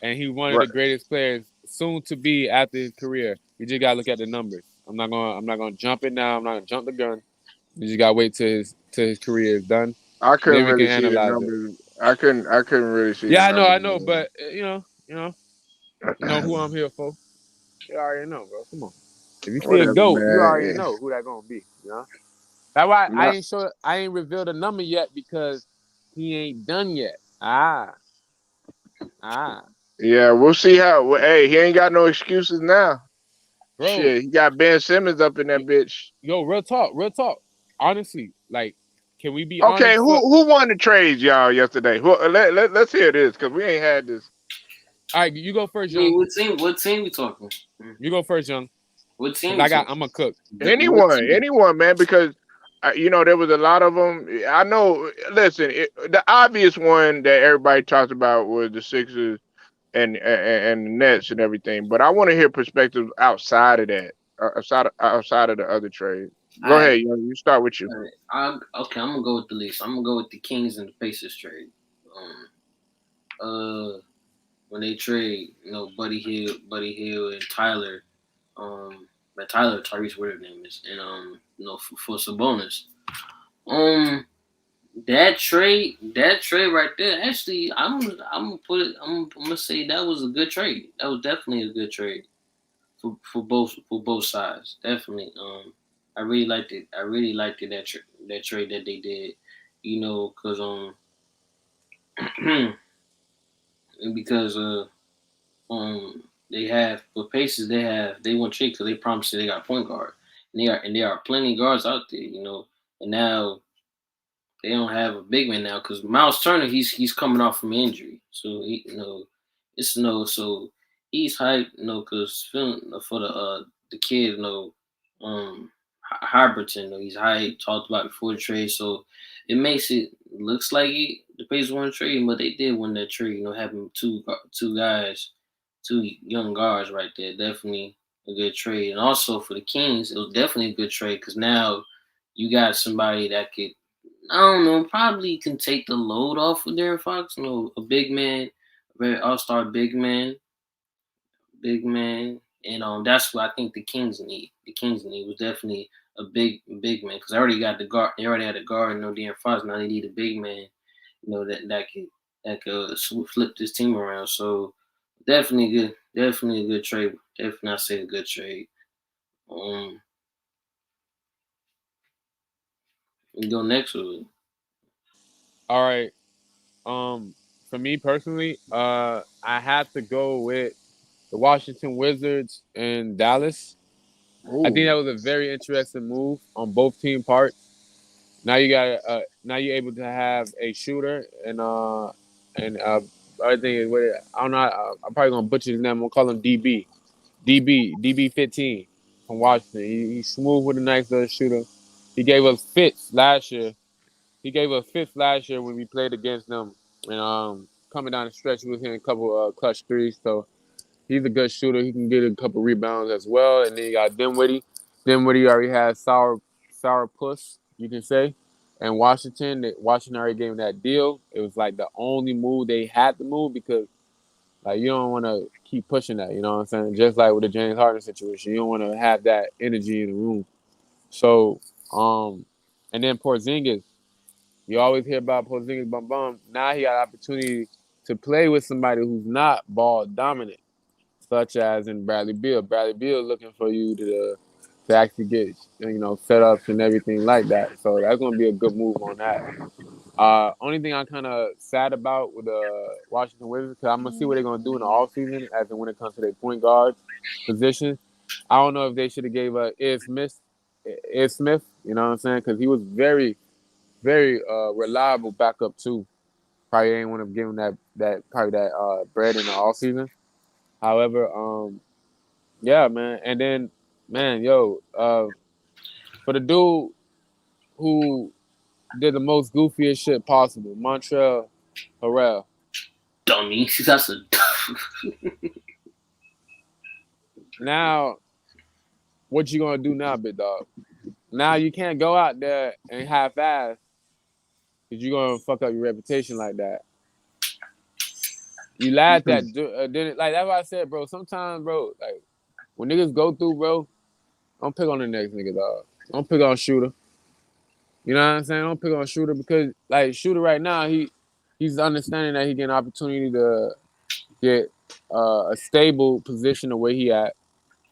and he one of the right. greatest players soon to be after his career. You just gotta look at the numbers. I'm not gonna jump it now. I'm not gonna jump the gun. You just gotta wait till his career is done. I couldn't Then we can really see the analyze it. numbers. I couldn't really see the Yeah, numbers. I know, but you know who I'm here for. You already know, bro. Come on. If you see a Whatever, goat, you already man. know who that gonna be. You know. That's why Not, I ain't revealed a number yet because he ain't done yet. Ah, yeah, we'll see how. Hey, he ain't got no excuses now. bro. Shit, he got Ben Simmons up in that bitch. Yo, real talk, real talk. Honestly, like, can we be Okay, honest for? who won the trades, y'all, yesterday? Let's hear this because we ain't had this. All right, you go first, I mean, young. what team? What team we talking? You go first, young. What Cause team we talking? I'm a cook. What Anyone, team? anyone, man, because there was a lot of them. I know. Listen, the obvious one that everybody talked about was the Sixers and the Nets and everything. But I want to hear perspectives outside of that, outside of the other trade. All Go right, ahead, you start with you. all right. Okay, I'm gonna go with the least. I'm gonna go with the Kings and the Pacers trade. Um, when they trade, Buddy Hill, and Tyler, but Tyler Tyrese, whatever his name is, and for Sabonis. Um, that trade right there. Actually, I'm gonna put it. I'm gonna say that was a good trade. That was definitely a good trade for both sides. Definitely. I really liked it. I really liked it that trade that they did. Cause because they have for Pacers they want trade because they promised they got a point guard and there are plenty of guards out there. And now they don't have a big man now because Miles Turner he's coming off from injury, so it's so he's hyped because for the kid Hyberton he's hyped talked about before the trade, so it makes it looks like the Pacers won the trade, but they did win that trade, having two guys, two young guards right there, definitely a good trade, and also for the Kings it was definitely a good trade because now you got somebody that could I don't know, probably can take the load off of Darren Fox. A big man, a very all-star big man, and that's what I think the Kings need. The Kings need was definitely a big man because I already got the guard. They already had a guard, Darren Fox. Now they need a big man, that could flip this team around. So definitely a good trade. Definitely, I say a good trade. Um, we go next with it. All right. For me personally, I have to go with the Washington Wizards and Dallas. I think that Ooh, was a very interesting move on both team parts. Now you're able to have a shooter and other thing is what I don't know. I'm probably gonna butcher his name. I'm gonna call him DB 15 from Washington. He's smooth with a nice little shooter. He gave us fits last year. He gave us fits last year when we played against them, and coming down the stretch, he was hitting a couple clutch threes. So he's a good shooter. He can get a couple rebounds as well. And then you got Dinwiddie. Dinwiddie already has sour puss, you can say. And Washington already gave him that deal. It was like the only move they had to move because like you don't want to keep pushing that. You know what I'm saying? Just like with the James Harden situation, you don't want to have that energy in the room. So, and then Porzingis, You always hear about Porzingis bum bum. Now he got an opportunity to play with somebody who's not ball dominant, such as in Bradley Beal. Bradley Beal looking for you to actually get setups and everything like that. So that's gonna be a good move on that. Only thing I'm kind of sad about with the Washington Wizards, because I'm gonna see what they're gonna do in the offseason as in when it comes to their point guard position. I don't know if they should have gave Ed Smith, you know what I'm saying? Because he was very, very reliable backup too. Probably ain't want to give him that bread in the offseason. However, yeah, man. And then, man, for the dude who did the most goofiest shit possible, Montreal Harrell. Dummy. That's a. Now, what you gonna do now, big dog? Now you can't go out there and half-ass because you're gonna fuck up your reputation like that. You laughed at, did it like that's what I said, bro. Sometimes, bro, like when niggas go through, bro, don't pick on the next nigga, dog. Don't pick on Shooter. You know what I'm saying? Don't pick on Shooter because, like, Shooter right now, he's understanding that he get an opportunity to get a stable position of where he at.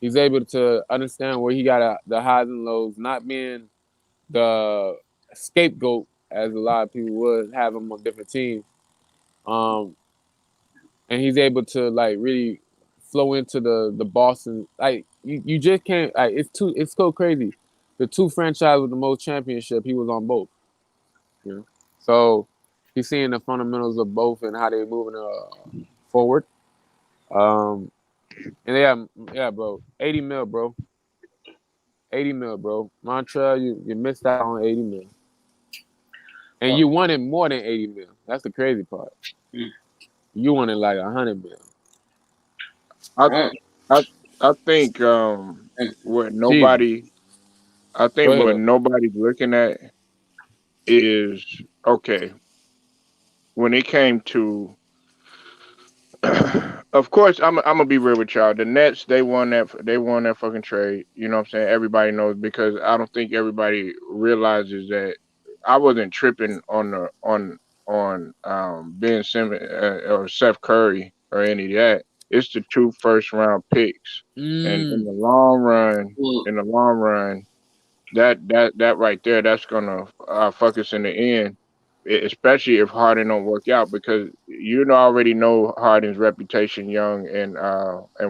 He's able to understand where he got the highs and lows, not being the scapegoat as a lot of people would have him on different teams. And he's able to like really flow into the Boston. Like you just can't. Like it's so crazy. The two franchises with the most championship, he was on both. You know, so he's seeing the fundamentals of both and how they're moving forward. And yeah, bro, 80 mil, bro. 80 mil, bro. Montreal, you missed out on 80 mil. And you wanted more than 80 mil. That's the crazy part. You wanted like 100 mil. I I think what Jesus. nobody I Go think ahead, what though. nobody's looking at is okay when it came to. Of course, I'm gonna be real with y'all. The Nets, they won that fucking trade. You know what I'm saying? Everybody knows because I don't think everybody realizes that I wasn't tripping on Ben Simmons or Seth Curry or any of that. It's the two first round picks, and in the long run, Well, in the long run, that right there, that's gonna fuck us in the end, especially if Harden don't work out because already know Harden's reputation, young and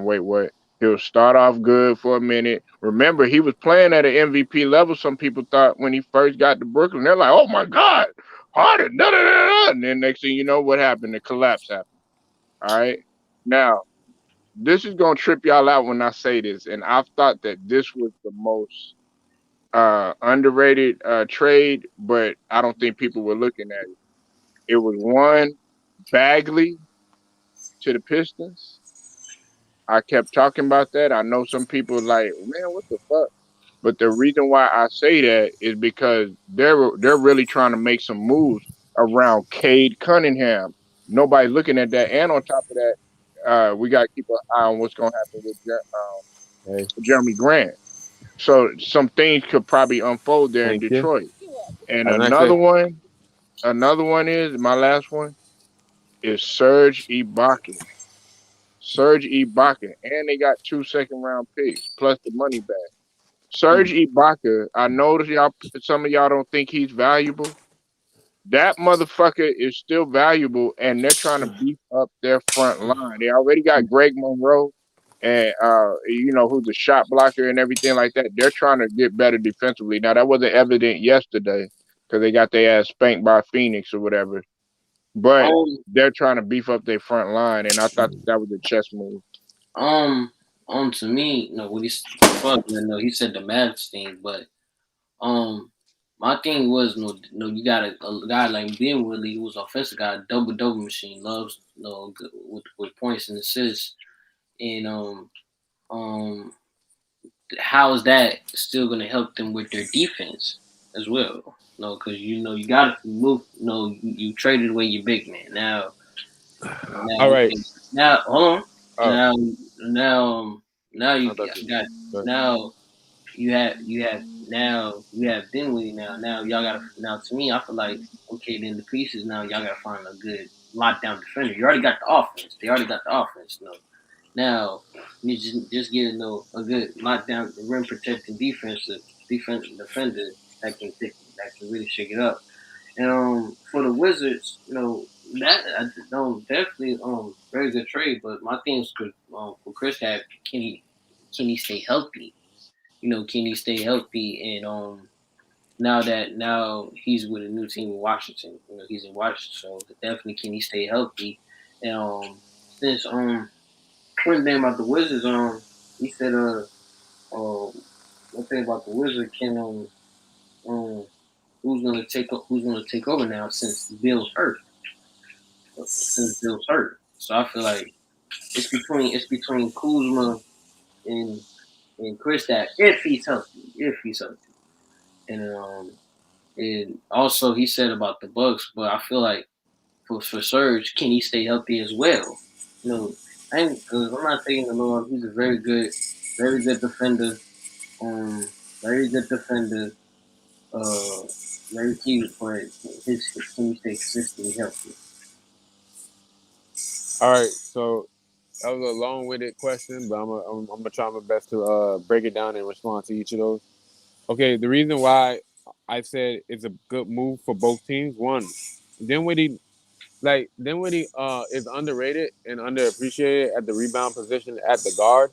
wait what. He'll start off good for a minute. Remember, he was playing at an MVP level. Some people thought when he first got to Brooklyn, they're like, "Oh my God, Harden!" Da, da, da, da. And then next thing you know, what happened? The collapse happened. All right. Now, this is gonna trip y'all out when I say this, and I've thought that this was the most underrated trade, but I don't think people were looking at it. It was one Bagley to the Pistons. I kept talking about that. I know some people like, man, what the fuck? But the reason why I say that is because they're really trying to make some moves around Cade Cunningham. Nobody's looking at that. And on top of that, we got to keep an eye on what's going to happen with Hey, Jeremy Grant. So some things could probably unfold there in thank you. Detroit. And Have a nice day. another one is my last one is Serge Ibaka. Serge Ibaka, and they got 2 second-round picks plus the money back. Serge Ibaka, I notice some of y'all don't think he's valuable. That motherfucker is still valuable, and they're trying to beef up their front line. They already got Greg Monroe, and who's a shot blocker and everything like that. They're trying to get better defensively. Now that wasn't evident yesterday because they got their ass spanked by Phoenix or whatever. But they're trying to beef up their front line, and I thought that was a chess move. To me, what he said the Mavs thing, but my thing was you got a guy like Ben Willie who's offensive guy, double machine, loves with points and assists, and how is that still gonna help them with their defense as well? No, because you got to move. No, you traded away your big man now. All right. Now hold on. Oh, Now you I thought you. got But now. you have Dinwiddie now. Now y'all gotta now to me, I feel like okay, then the pieces now y'all gotta find a good lockdown defender. You already got the offense. They already got the offense. No, now you just get a good lockdown rim protecting defender that can really shake it up. And for the Wizards, that I definitely very good trade. But my thing is for Chris have can he stay healthy? Can he stay healthy? And now he's with a new team in Washington. He's in Washington, so definitely can he stay healthy? And since one thing about the Wizards, he said one thing about the Wizards can um who's gonna take over now since Bill's hurt. So I feel like it's between Kuzma and and Chris that if he's healthy, and and also he said about the Bucks, but I feel like for Serge, can he stay healthy as well? You know, because I'm not taking the Lord. He's a very good defender. Very good defender. Uh, very key, but his can he stay consistently healthy? All right, so that was a long-winded question, but I'm gonna try my best to break it down and respond to each of those. Okay, the reason why I said it's a good move for both teams. One, Dinwiddie, Dinwiddie is underrated and underappreciated at the rebound position at the guard.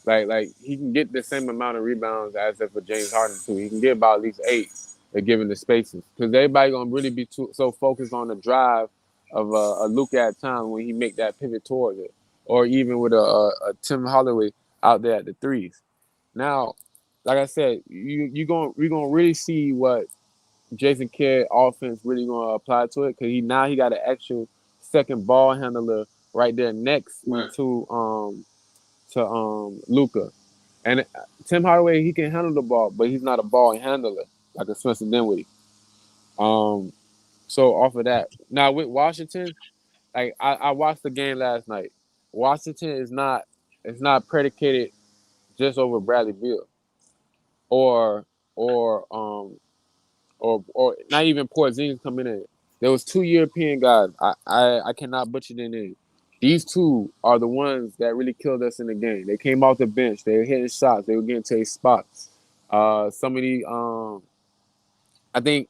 Like he can get the same amount of rebounds as if for James Harden too. He can get about at least 8 if given the spaces. Because everybody gonna really be so focused on the drive of a Luka at times when he make that pivot towards it, or even with a Tim Hardaway out there at the threes. Now, like I said, we're gonna really see what Jason Kidd offense really gonna apply to it because he got an actual second ball handler right there next Right. to Luka. And Tim Hardaway, he can handle the ball, but he's not a ball handler like a Spencer Dinwiddie. Um, so off of that, now with Washington, like I watched the game last night. Washington is not it's not predicated just over Bradley Beal or or um or not even Porzingis coming in. There was 2 European guys. I cannot butcher their name. These two are the ones that really killed us in the game. They came off the bench. They were hitting shots. They were getting to a spot. Some of the I think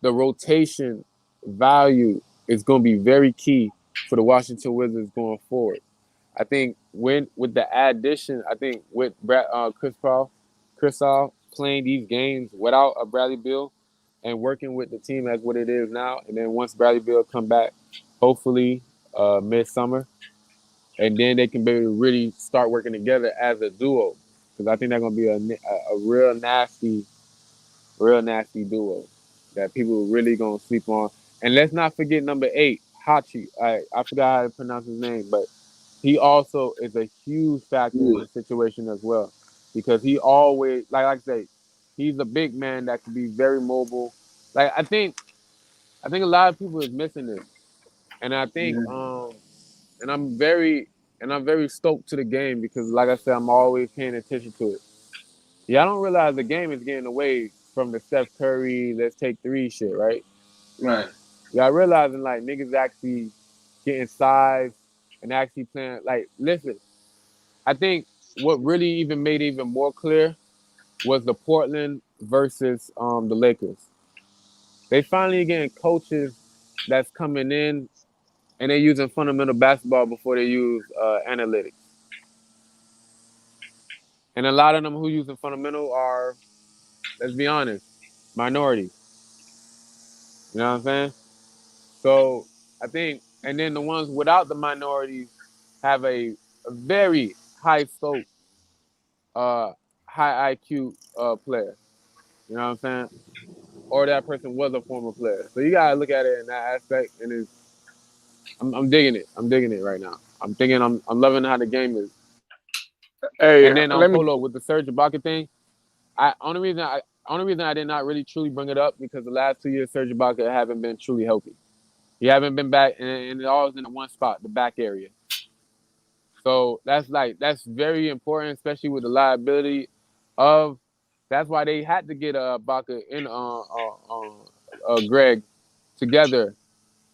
the rotation value is going to be very key for the Washington Wizards going forward. I think when with the addition, I think with Chris Paul playing these games without a Bradley Beal and working with the team as what it is now, and then once Bradley Beal come back, hopefully midsummer, and then they can be able to really start working together as a duo because I think they're gonna be a real nasty duo that people are really gonna sleep on. And let's not forget number 8, Hachi. I forgot how to pronounce his name, but he also is a huge factor in Yeah. the situation as well because he always like I say, he's a big man that can be very mobile. Like I think a lot of people is missing this, and I think Yeah. and I'm very stoked to the game because like I said, I'm always paying attention to it. Yeah, I don't realize the game is getting away from the Steph Curry let's take three shit, right? Right. Yeah, I realizing like niggas actually getting size and actually playing like listen. I think what really even made it even more clear was the Portland versus the Lakers. They finally getting coaches that's coming in and they're using fundamental basketball before they use analytics. And a lot of them who using fundamental are, let's be honest, minorities. You know what I'm saying? So I think, and then the ones without the minorities have a very high scope, uh, high IQ player. You know what I'm saying? Or that person was a former player. So you gotta look at it in that aspect, and I'm digging it. I'm digging it right now. I'm loving how the game is. Hey, And then let me. Polo with the Serge Ibaka thing. I only reason I did not really truly bring it up because the last 2 years Serge Ibaka haven't been truly healthy. He haven't been back, and it all is in the one spot, the back area. So that's very important, especially with the liability of That's why they had to get Baca and Greg together.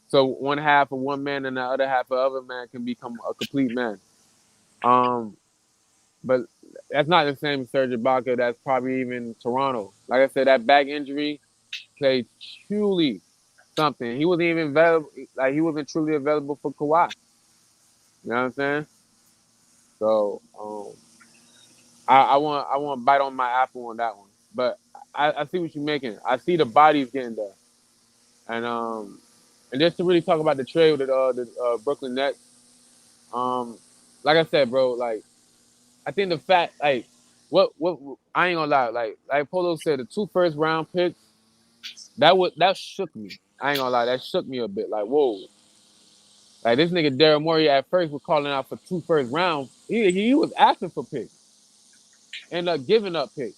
So one half of one man and the other half of the other man can become a complete man. Um, but that's not the same as Serge Ibaka. That's probably even Toronto. Like I said, that back injury played truly something. He wasn't even available. Like he wasn't truly available for Kawhi. You know what I'm saying? So I want to bite on my apple on that one. But I see what you're making. I see the bodies getting there, and and just to really talk about the trade with the Brooklyn Nets. Um, like I said, bro, like I think the fact, like, what I ain't gonna lie, like Polo said, the 2 first round picks, that shook me. I ain't gonna lie, that shook me a bit. Like, whoa, like this nigga Daryl Morey at first was calling out for 2 first rounds. He was asking for picks, ended up giving up picks.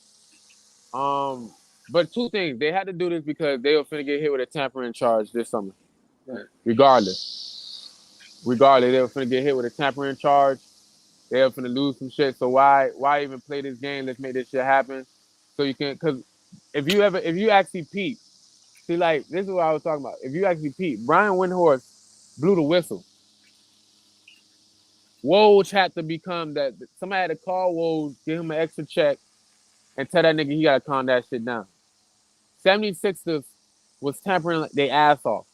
Um, but two things, they had to do this because they were finna get hit with a tampering charge this summer. Right. Regardless, they were finna get hit with a tampering charge. They were finna lose some shit. So why even play this game? Let's make this shit happen. So you can, cause if you actually peep, see, like this is what I was talking about. If you actually peep, Brian Windhorst blew the whistle. Woj had to become that. Somebody had to call Woj, give him an extra check, and tell that nigga he gotta calm that shit down. 76ers was tampering their ass off.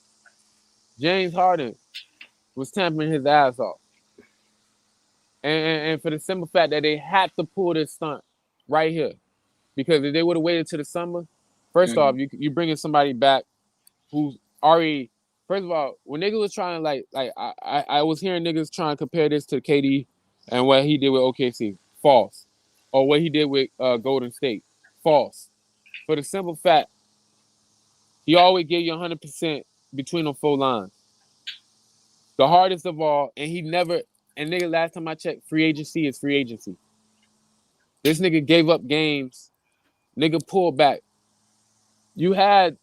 James Harden was tampering his ass off. And for the simple fact that they had to pull this stunt right here. Because if they would have waited till the summer, first off, you bringing somebody back who's already. First of all, when niggas was trying I was hearing niggas trying to compare this to KD and what he did with OKC, false, or what he did with Golden State, false. For the simple fact, he always gave you 100% between them 4 lines, the hardest of all, and he never. And nigga, last time I checked, free agency is free agency. This nigga gave up games. Nigga pulled back. You had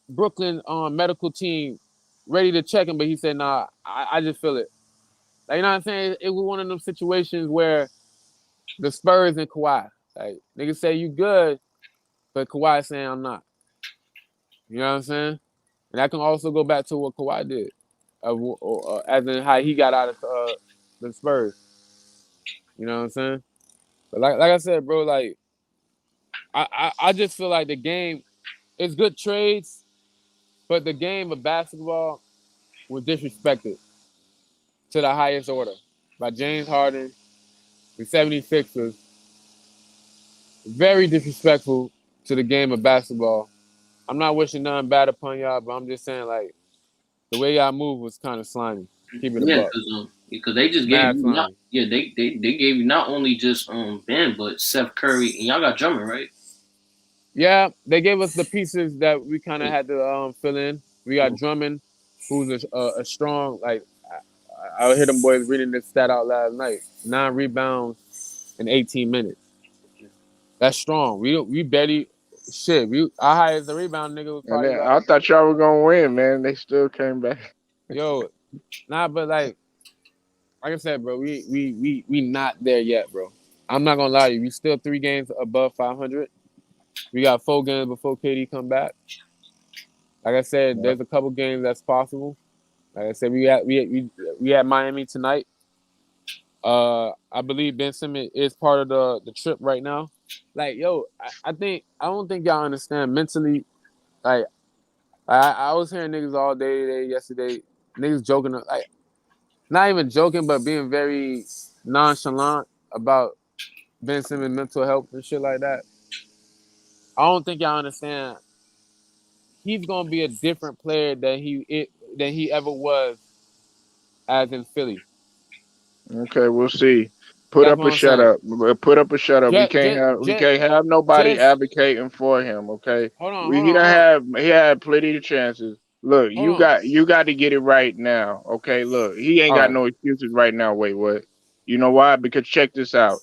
Brooklyn medical team ready to check him, but he said, nah, I just feel it. Like, you know what I'm saying? It was one of them situations where the Spurs and Kawhi, like, niggas say you good, but Kawhi saying I'm not. You know what I'm saying? And that can also go back to what Kawhi did, as in how he got out of the Spurs. You know what I'm saying? But like I said, bro, like, I just feel like the game is good trades, but the game of basketball was disrespected to the highest order by James Harden, the 76ers. Very disrespectful to the game of basketball. I'm not wishing nothing bad upon y'all, but I'm just saying, like, the way y'all move was kind of slimy. Keep it a Yeah, buck. because they just gave Mad you not slimy. yeah they gave you not only just Ben but Seth Curry and y'all got Drummond, right? Yeah, they gave us the pieces that we kind of had to fill in. We got Yeah. Drummond, who's a strong, like, I hear them boys reading this stat out last night. 9 rebounds in 18 minutes. That's strong. We barely shit. Our highest rebound nigga was And probably then like, I thought y'all were gonna win, man. They still came back. yo, nah, but like I said, bro, we not there yet, bro. I'm not gonna lie to you. We still 3 games above 500. We got 4 games before KD come back. Like I said, Yeah. there's a couple games that's possible. Like I said, we at Miami tonight. I believe Ben Simmons is part of the trip right now. Like, yo, I don't think y'all understand mentally. Like, I was hearing niggas all day today, yesterday, niggas joking, like, not even joking, but being very nonchalant about Ben Simmons' mental health and shit like that. I don't think y'all understand. He's gonna be a different player than he ever was as in Philly. Okay, we'll see. Put That's up what a I'm shut saying. up. Put up a shut up. Just, just, We just, can't have nobody just advocating for him. Okay, hold on, we hold he on, don't hold on, have he had plenty of chances. Look, hold on. you got to get it right now. Okay, look, he ain't All got right. no excuses right now. Wait, what? You know why? Because check this out.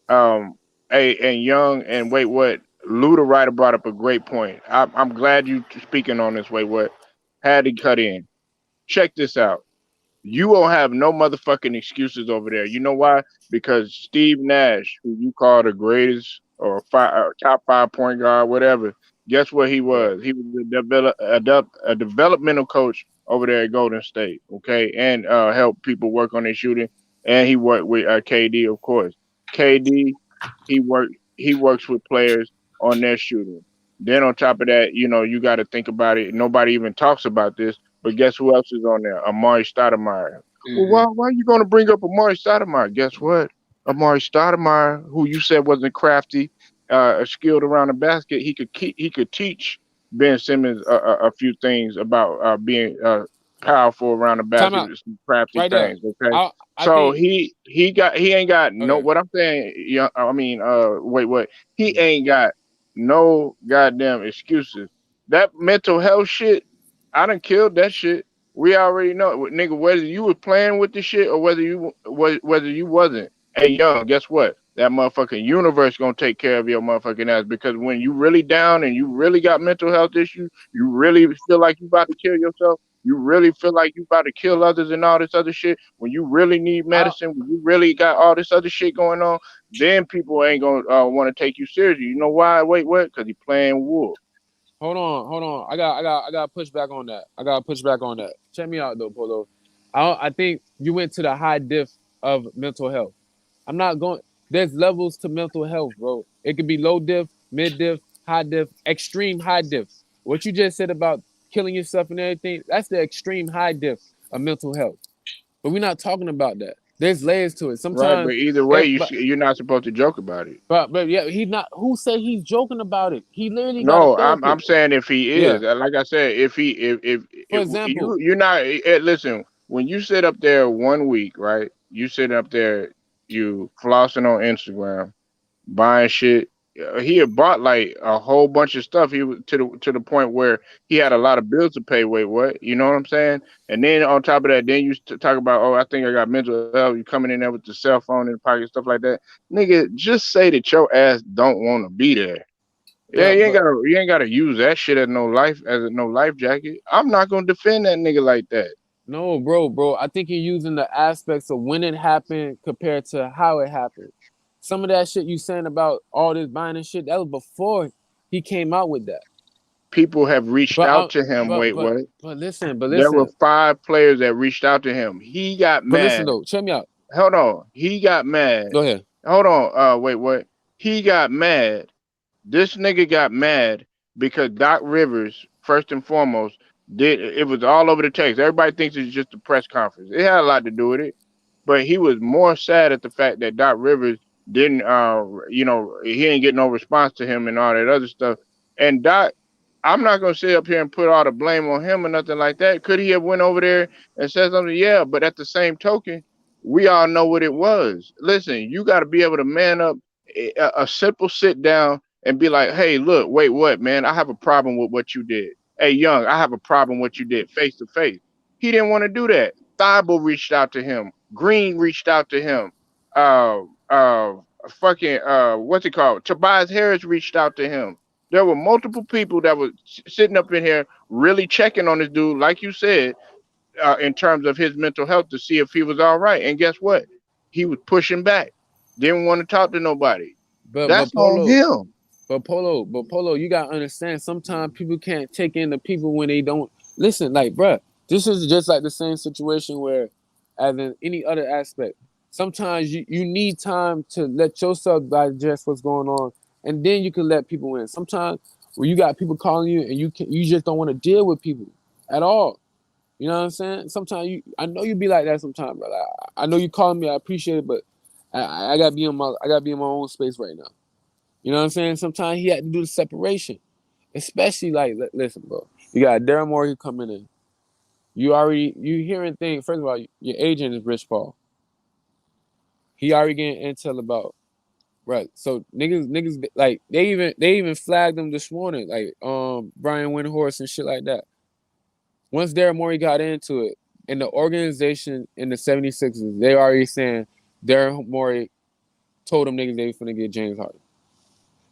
Um, hey, and Young and wait, what? Luda Ryder brought up a great point. I'm glad you speaking on this. Wait, what? Had to cut in. Check this out. You won't have no motherfucking excuses over there. You know why? Because Steve Nash, who you call the greatest or top 5 point guard, whatever. Guess what he Right. was? He was a developmental coach over there at Golden State. Okay, and helped people work on their shooting. And he worked with KD, of course. KD, he works with players on their shooting. Then on top of that, you got to think about it. Nobody even talks about this, but guess who else is on there? Amari Stoudemire. Well, Mm-hmm. why are you going to bring up Amari Stoudemire? Guess what? Amari Stoudemire, who you said wasn't crafty, skilled around the basket, he could teach Ben Simmons a few things about being powerful around the Time basket, out some crafty right there. things. Okay, I so think he ain't got no. okay. What I'm saying, yeah, I mean, wait, what? He ain't got no goddamn excuses. That mental health shit, I done killed that shit. We already know, nigga. Whether you was playing with the shit or whether you wasn't. Hey, young, guess what? That motherfucking universe gonna take care of your motherfucking ass because when you really down and you really got mental health issues, you really feel like you about to kill yourself. You really feel like you about to kill others and all this other shit. When you really need I medicine, when you really got all this other shit going on, then people ain't gonna want to take you seriously. You know why? Wait, what? Because he playing wolf. hold on. I got to push back on that. I got to push back on that. Check me out though, Polo. I think you went to the high diff of mental health. I'm not going. There's levels to mental health, bro. It could be low diff, mid diff, high diff, extreme high diff. What you just said about killing yourself and everything, that's the extreme high diff of mental health. But we're not talking about that. There's layers to it. Right, Sometimes, but either way, you're not supposed to joke about it. but yeah, he's not. Who said he's joking about it? He literally got a No, I'm therapist. saying if he Yeah. is, like I said, For if example, you're not listen, when you sit up there one week, right? You sit up there, you flossing on Instagram, buying shit. He had bought like a whole bunch of stuff. He was to the point where he had a lot of bills to pay. Wait, what? You know what I'm saying? And then on top of that, then you talk about, oh, I think I got mental health. You coming in there with the cell phone in the pocket, stuff like that. Nigga, just say that your ass don't want to be there. Yeah, but but you ain't gotta use that shit as no life jacket. I'm not gonna defend that nigga like that. no, bro. I think you're using the aspects of when it happened compared to how it happened. Some of that shit you saying about all this buying and shit, that was before he came out with that. People have reached But out to him. but Wait, but what? but There were listen, 5 players that reached out to him. He got but listen mad. though, check me out. Hold on. He got mad. Go ahead. Hold on. Wait, what? He got mad. This nigga got mad because Doc Rivers, first and foremost, did it was all over the text. Everybody thinks it's just a press conference. It had a lot to do with it. But he was more sad at the fact that Doc Rivers didn't he didn't get no response to him and all that other stuff. And Doc, I'm not gonna sit up here and put all the blame on him or nothing like that. Could he have went over there and said something? Yeah, but at the same token, we all know what it was. Listen, you got to be able to man up, a simple sit down and be like, hey, look, wait, what, man? I have a problem with what you did. Hey, Young, I have a problem with what you did face to face. He didn't want to do that. Thibault reached out to him. Green reached out to him. Uh, uh, what's it called? Tobias Harris reached out to him. There were multiple people that were sitting up in here really checking on this dude, like you said, in terms of his mental health to see if he was all right. And guess what? He was pushing back. Didn't want to talk to nobody. But That's on him. But Polo, you gotta understand. Sometimes people can't take in the people when they don't listen. Like, bruh, this is just like the same situation where, as in any other aspect, sometimes you need time to let yourself digest what's going on, and then you can let people in. Sometimes when you got people calling you and you just don't want to deal with people at all. You know what I'm saying? Sometimes I know you be like that sometimes, but I know you calling me. I appreciate it, but I gotta be I gotta be in my own space right now. You know what I'm saying? Sometimes he had to do the separation, especially like listen, bro. You got Daryl Morey coming in. You hearing things. First of all, your agent is Rich Paul. He already getting intel about right. So niggas like they even flagged him this morning, like Brian Windhorst and shit like that. Once Daryl Morey got into it, and the organization in the 76ers, they already saying Daryl Morey told them niggas they was finna get James Harden.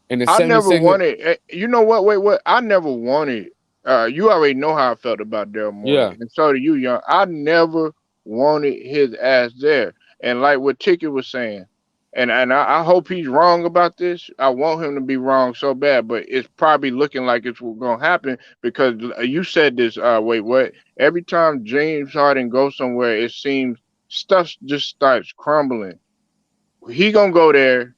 And the I never 76ers, wanted. You know what? Wait, what? I never wanted. You already know how I felt about Daryl Morey, yeah. and so do you, Young. I never wanted his ass there. And like what Ticket was saying, and I hope he's wrong about this. I want him to be wrong so bad, but it's probably looking like it's gonna happen because you said this. Wait, what? Every time James Harden goes somewhere, it seems stuff just starts crumbling. He gonna go there.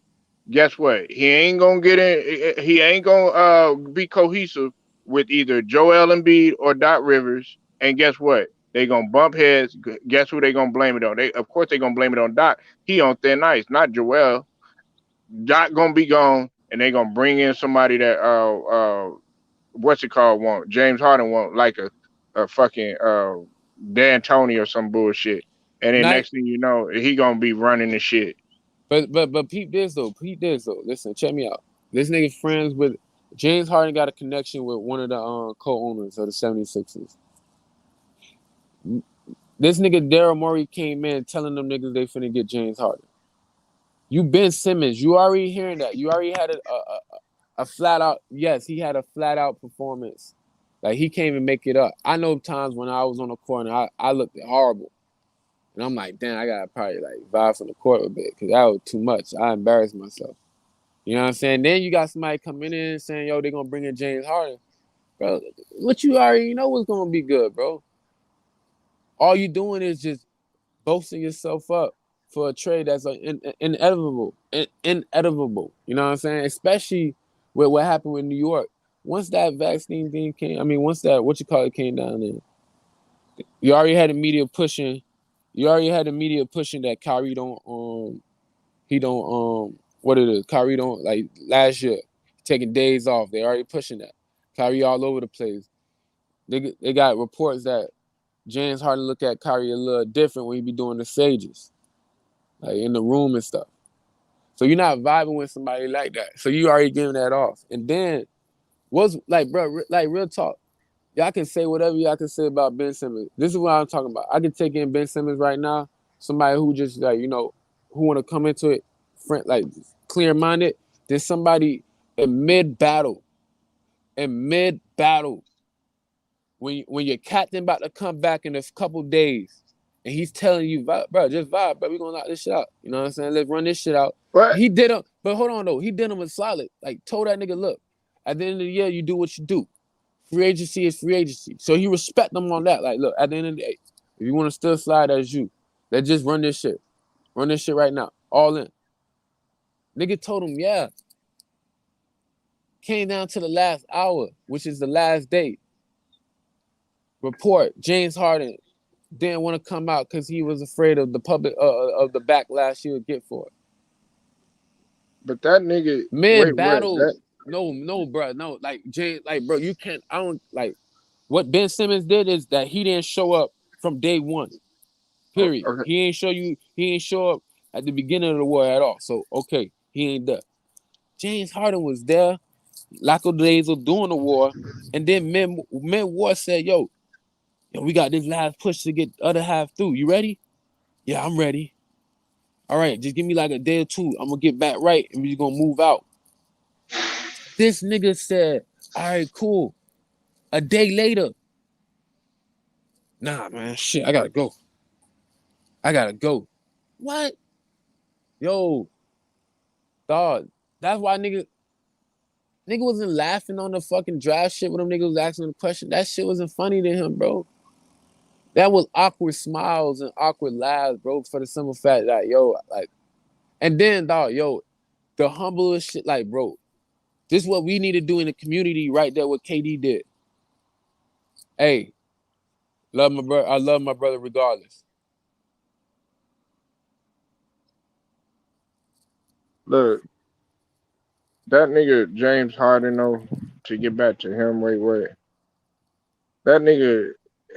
Guess what? He ain't gonna get in. He ain't gonna be cohesive with either Joel Embiid or Doc Rivers. And guess what? They gonna bump heads. Guess who they gonna blame it on? Of course, they gonna blame it on Doc. He on thin ice, not Joel. Doc gonna be gone, and they gonna bring in somebody that what's it called? Won't James Harden won't like a fucking D'Antoni or some bullshit. And then Not, next thing you know, he gonna be running the shit. but peep this though. Peep this though. Listen, check me out. This nigga friends with James Harden. Got a connection with one of the co-owners of the 76ers. This nigga Daryl Morey came in telling them niggas they finna get James Harden. You Ben Simmons. You already hearing that. You already had a flat out. Yes, he had a flat out performance. Like he can't even make it up. I know times when I was on the court and I looked horrible. And I'm like, damn, I gotta probably like vibe from the court a bit because that was too much. I embarrassed myself. You know what I'm saying? Then you got somebody coming in saying, yo, they're gonna bring in James Harden. Bro, what you already know was gonna be good, bro. All you doing is just boasting yourself up for a trade that's like inevitable. Inevitable. You know what I'm saying? Especially with what happened with New York. Once that vaccine thing came, once that came down there, you already had the media pushing. You already had the media pushing that Kyrie don't he don't what it is. Kyrie don't like last year taking days off. They already pushing that. Kyrie all over the place. They got reports that James Harden look at Kyrie a little different when he be doing the sages, like in the room and stuff. So you're not vibing with somebody like that. So you already giving that off. And then what's like, bro, like real talk. Y'all can say whatever y'all can say about Ben Simmons. This is what I'm talking about. I can take in Ben Simmons right now. Somebody who just like, who want to come into it, like clear minded. There's somebody in mid battle. When your captain about to come back in a couple days, and he's telling you, bro, just vibe, bro. We gonna knock this shit out. You know what I'm saying? Let's run this shit out. But He did him, but hold on though. He did him a solid. Like told that nigga, look, at the end of the year, you do what you do. Free agency is free agency. So he respect them on that. Like, look, at the end of the day, if you want to still slide as you, let's just run this shit. Run this shit right now. All in. Nigga told him, yeah. Came down to the last hour, which is the last day. Report, James Harden didn't want to come out because he was afraid of the public of the backlash he would get for it. that nigga, Mid wait, what? battle, no, bro, no, like James, like bro, you can't. I don't like what Ben Simmons did is that he didn't show up from day one. Period. Okay, He ain't show up at the beginning of the war at all. So okay, he ain't there. James Harden was there, lackadaisical during the war, and then mid-war said, yo, we got this last push to get the other half through. You ready? Yeah, I'm ready. All right, just give me like a day or two. I'm gonna get back right, and we're gonna move out. This nigga said, all right, cool. A day later, nah, man, shit, I gotta go. What? Yo, dog. That's why nigga wasn't laughing on the fucking draft shit when them niggas was asking the question. That shit wasn't funny to him, bro. That was awkward smiles and awkward laughs, bro, for the simple fact that, yo, like, and then, dog, yo, the humblest shit, like, bro, this is what we need to do in the community right there, what KD did. Hey, love my brother. I love my brother regardless. look, that nigga James Harden though. To get back to him, wait. That nigga,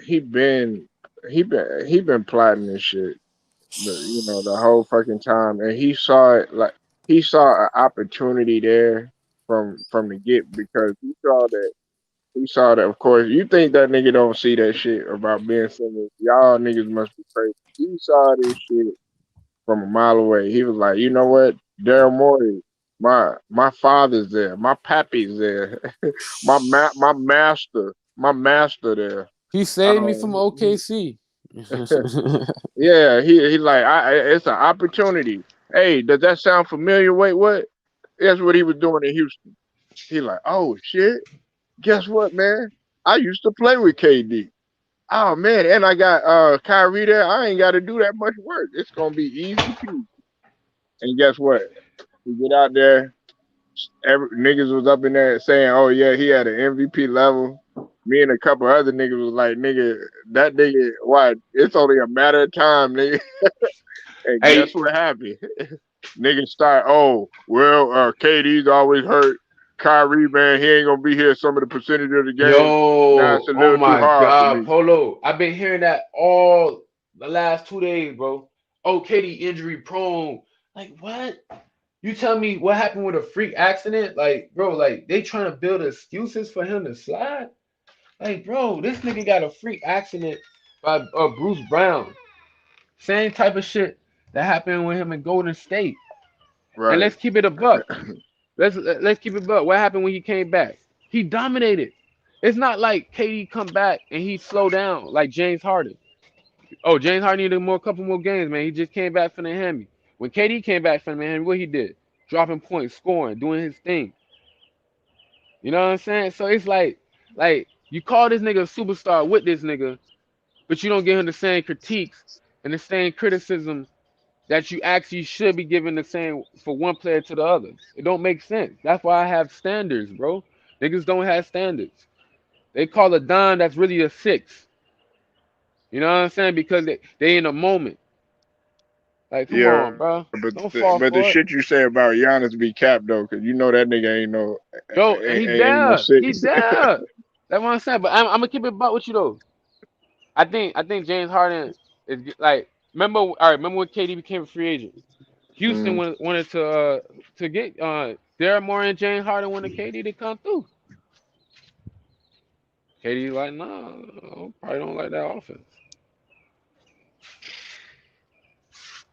he been he been plotting this shit. The whole fucking time, and he saw it like he saw an opportunity there from the get because he saw that. Of course, you think that nigga don't see that shit about Ben Simmons? Y'all niggas must be crazy. He saw this shit from a mile away. He was like, you know what, Daryl Morey, my father's there, my pappy's there, my master there. He saved me from Um, OKC. yeah, he like it's an opportunity, Hey, does that sound familiar? Wait, what? That's what he was doing in Houston. He like, oh shit. Guess what, man? I used to play with KD. Oh man, and I got Kyrie there. I ain't got to do that much work. It's gonna be easy peasy. And guess what? We get out there. Every niggas was up in there saying, "Oh yeah, he had an MVP level." Me and a couple other niggas was like, "Nigga, that nigga, why? It's only a matter of time, nigga." And guess Hey, what happened? Niggas start, oh, well, KD's always hurt. Kyrie, man, he ain't gonna be here some of the percentage of the games. Now it's yo, a oh little too my hard for God, me. Polo. I've been hearing that all the last 2 days, bro. Oh, KD injury prone. Like what? You tell me what happened with a freak accident? Like, bro, like they trying to build excuses for him to slide? Like, bro, this nigga got a freak accident by Bruce Brown. Same type of shit that happened with him in Golden State. And Right. let's keep it a buck. Let's keep it a buck. What happened when he came back? He dominated. It's not like KD come back and he slow down like James Harden. Oh, James Harden needed more couple more games, man. He just came back from the hammy. When KD came back from the hammy, what he did? Dropping points, scoring, doing his thing. You know what I'm saying? So it's like you call this nigga a superstar with this nigga, but you don't give him the same critiques and the same criticism that you actually should be giving the same for one player to the other. It don't make sense. That's why I have standards, bro. Niggas don't have standards. They call a dime that's really a six. You know what I'm saying? Because they in a moment. Like, come Yeah, on, bro. but Don't fall the for it. shit you say about Giannis be capped though, cause you know that nigga Yo, and he ain't no there. He six. there. That's what I'm saying. But I'm gonna keep it buck with you though. I think James Harden is like remember all right, remember when KD became a free agent? Houston Mm. wanted to get Daryl Morey and James Harden wanted KD to come through. KD like, nah, I probably don't like that offense.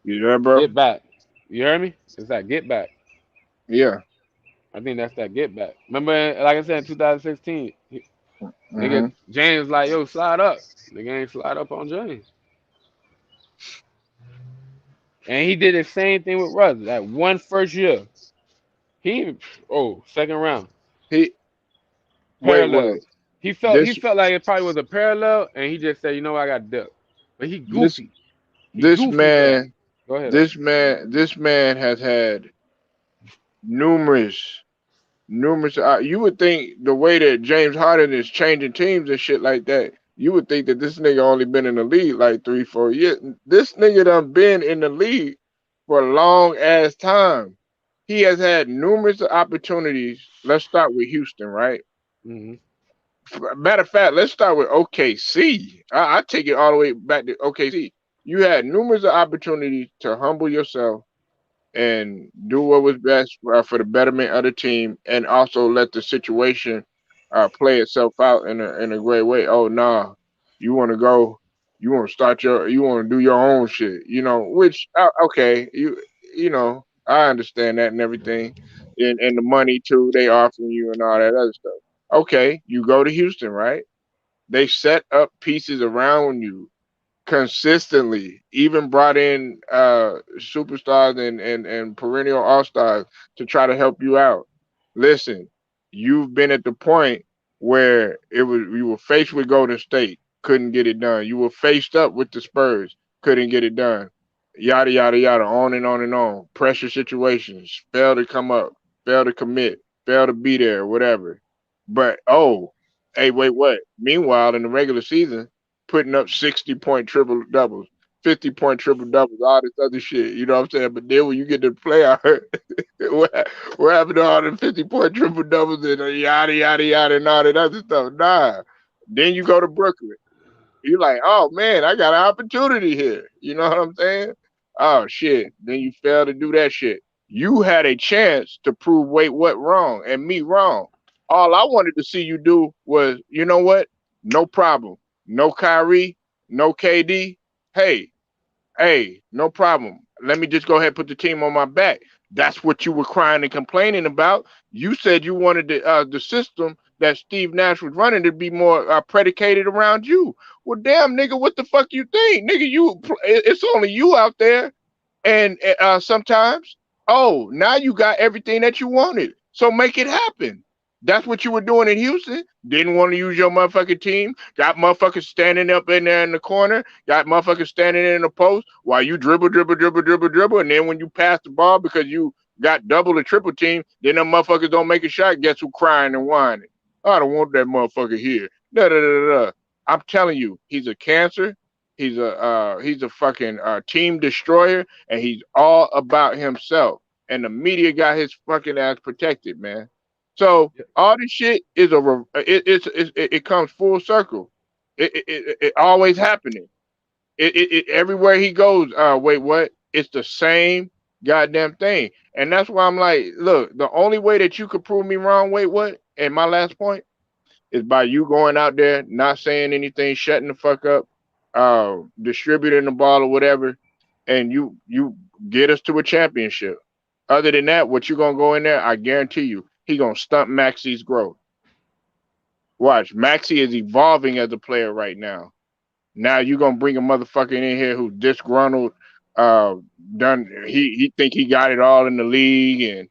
You there, bro? Get back. You hear me? It's that get back. Yeah. I think that's that get back. Remember, like I said, in 2016, nigga Hmm. James like, yo, slide up. Nigga ain't slide up on James. And he did the same thing with Russ. That one first year. He second round. He wait. Parallel. He This felt like it probably was a parallel and he just said, you know what, I got dip. But he this goofy. He this goofy for that. man Go ahead though. this man has had numerous numerous. You would think the way that James Harden is changing teams and shit like that, you would think that this nigga only been in the league like 3 4 years. This nigga done been in the league for a long ass time. He has had numerous opportunities. Let's start with Houston, right? Hmm. Matter of fact, let's start with OKC. I take it all the way back to OKC. You had numerous opportunities to humble yourself and do what was best for the betterment of the team, and also let the situation play itself out in a great way. Oh nah, you want to go, you want to you want to do your own shit, which okay, I understand that and everything, and the money too they offering you and all that other stuff. Okay, you go to Houston, right? They set up pieces around you consistently, even brought in superstars and perennial all stars to try to help you out. Listen, you've been at the point where you were faced with Golden State, couldn't get it done. You were faced up with the Spurs, couldn't get it done. Yada yada yada, on and on and on. Pressure situations, fail to come up, fail to commit, fail to be there, whatever. But hey, wait, what? Meanwhile, in the regular season, putting up 60-point triple doubles, 50-point triple doubles, all this other shit. You know what I'm saying? But then when you get to the playoff, what happened to all the 50-point triple doubles and yada yada yada and all that other stuff? Nah. Then you go to Brooklyn. You're like, oh man, I got an opportunity here. You know what I'm saying? Oh shit. Then you fail to do that shit. You had a chance to prove wait what wrong and me wrong. All I wanted to see you do was, you know what? No problem. No Kyrie, no KD. Hey, no problem. Let me just go ahead and put the team on my back. That's what you were crying and complaining about. You said you wanted the system that Steve Nash was running to be more predicated around you. Well, damn, nigga, what the fuck you think, nigga? It's only you out there. And sometimes, oh, now you got everything that you wanted. So make it happen. That's what you were doing in Houston. Didn't want to use your motherfucking team. Got motherfuckers standing up in there in the corner. Got motherfuckers standing in the post while you dribble, dribble, dribble, dribble, dribble. And then when you pass the ball because you got double or triple team, then them motherfuckers don't make a shot. Guess who crying and whining? I don't want that motherfucker here. Da da da da. I'm telling you, he's a cancer. He's a fucking team destroyer, and he's all about himself. And the media got his fucking ass protected, man. So all this shit is it comes full circle. It always happening. Everywhere he goes. Wait, what? It's the same goddamn thing, and that's why I'm like, look, the only way that you could prove me wrong. Wait, what? And my last point is by you going out there, not saying anything, shutting the fuck up, distributing the ball or whatever, and you get us to a championship. Other than that, what you gonna go in there? I guarantee you, he gonna stunt Maxi's growth. Watch, Maxi is evolving as a player right now. Now you gonna bring a motherfucker in here who's disgruntled, uh, done. He think he got it all in the league, and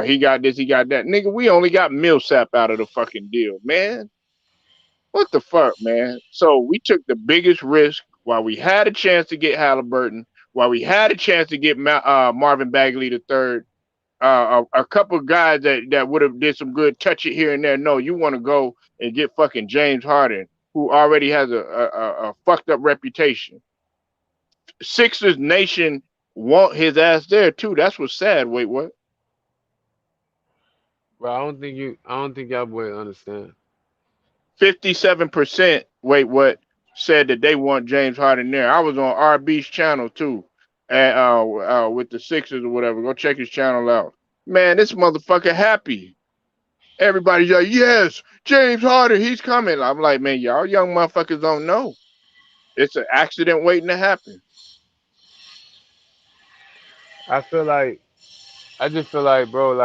he got this, he got that. Nigga, we only got Millsap out of the fucking deal, man. What the fuck, man? So we took the biggest risk while we had a chance to get Halliburton, while we had a chance to get Marvin Bagley the third, a couple guys that would have did some good touch it here and there. No, you want to go and get fucking James Harden, who already has a fucked up reputation. Sixers Nation want his ass there too. That's what's sad. Wait, what? Bro, I don't think y'all boys understand. 57%. Wait, what? Said that they want James Harden there. I was on RB's channel too, and with the Sixers or whatever. Go check his channel out. Man, this motherfucker happy. Everybody's like, yes, James Harden, he's coming. I'm like, man, y'all young motherfuckers don't know. It's an accident waiting to happen. I feel like I just feel like, bro,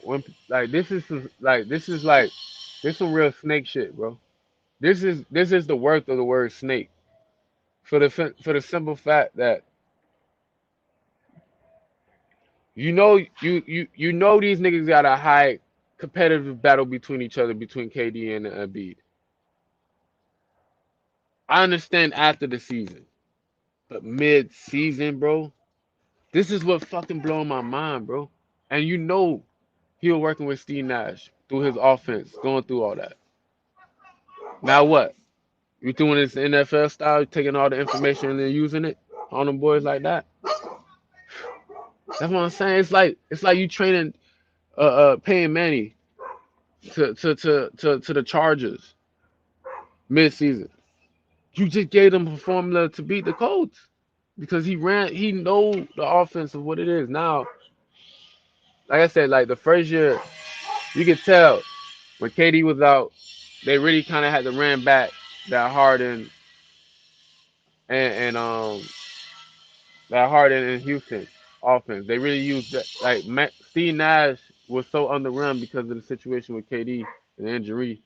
when like this is like this some real snake shit, bro. This is the worth of the word snake for the simple fact that you know these niggas got a high competitive battle between each other between KD and Embiid. I understand after the season, but mid season, bro, this is what fucking blowing my mind, bro. And you know he was working with Steve Nash through his offense, going through all that. Now what? You doing this NFL style, taking all the information and then using it on them boys like that? That's what I'm saying. It's like you training paying Manny to the Chargers mid season. You just gave them a formula to beat the Colts because he know the offense of what it is. Now, like I said, like the first year, you could tell when KD was out, they really kind of had to ran back that Harden and that Harden and Houston offense. They really used that. Like Steve Nash was so under run because of the situation with KD and the injury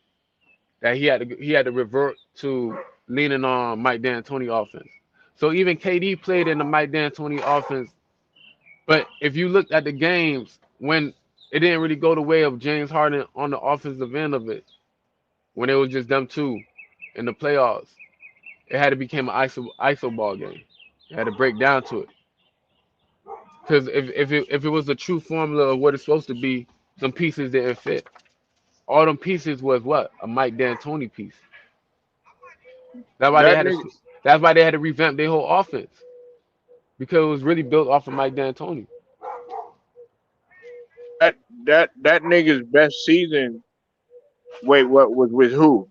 that he had to revert to leaning on Mike D'Antoni offense. So even KD played in the Mike D'Antoni offense, but if you looked at the games when it didn't really go the way of James Harden on the offensive end of it, when it was just them two in the playoffs, it had to become an ISO ball game. It had to break down to it. Because if it was the true formula of what it's supposed to be, some pieces didn't fit. All them pieces was what? A Mike D'Antoni piece. That's why they That had to. nigga, That's why they had to revamp their whole offense because it was really built off of Mike D'Antoni. that nigga's best season. Wait, what was with who?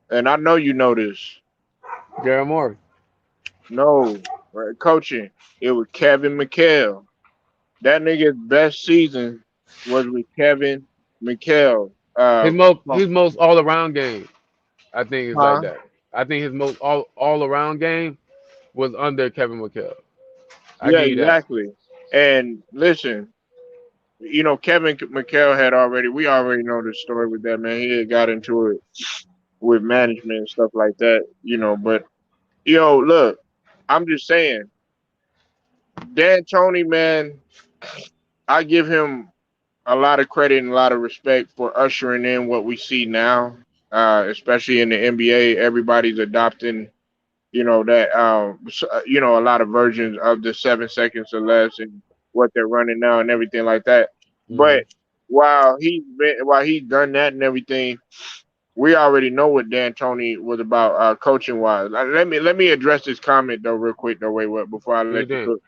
And I know you know this. Daryl Morey. No, right, coaching. It was Kevin McHale. That nigga's best season was with Kevin McHale. His most all around game, I think, is like Huh? that. I think his most all around game was under Kevin McHale. I Yeah, give you that. exactly. And listen, Kevin McHale had already. We already know the story with that man. He had got into it with management and stuff like that. But Yo, look, I'm just saying, Dan Tony, man, I give him a lot of credit and a lot of respect for ushering in what we see now, especially in the NBA. Everybody's adopting, that, a lot of versions of the 7 seconds or less and what they're running now and everything like that. Mm-hmm. But while he's done that and everything, we already know what Dan Tony was about, coaching wise. Let me address this comment though real quick though. Wait, before I Do you let you think? cook.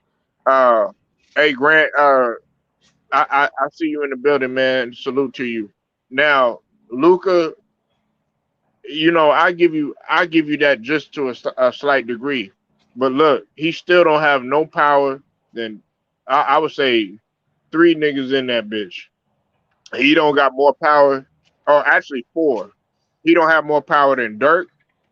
Uh, hey Grant. I see you in the building, man. Salute to you. Now, Luca, I give you that just to a slight degree, but look, he still don't have no power. Then I would say three niggas in that bitch. He don't got more power, or actually four. He don't have more power than Dirk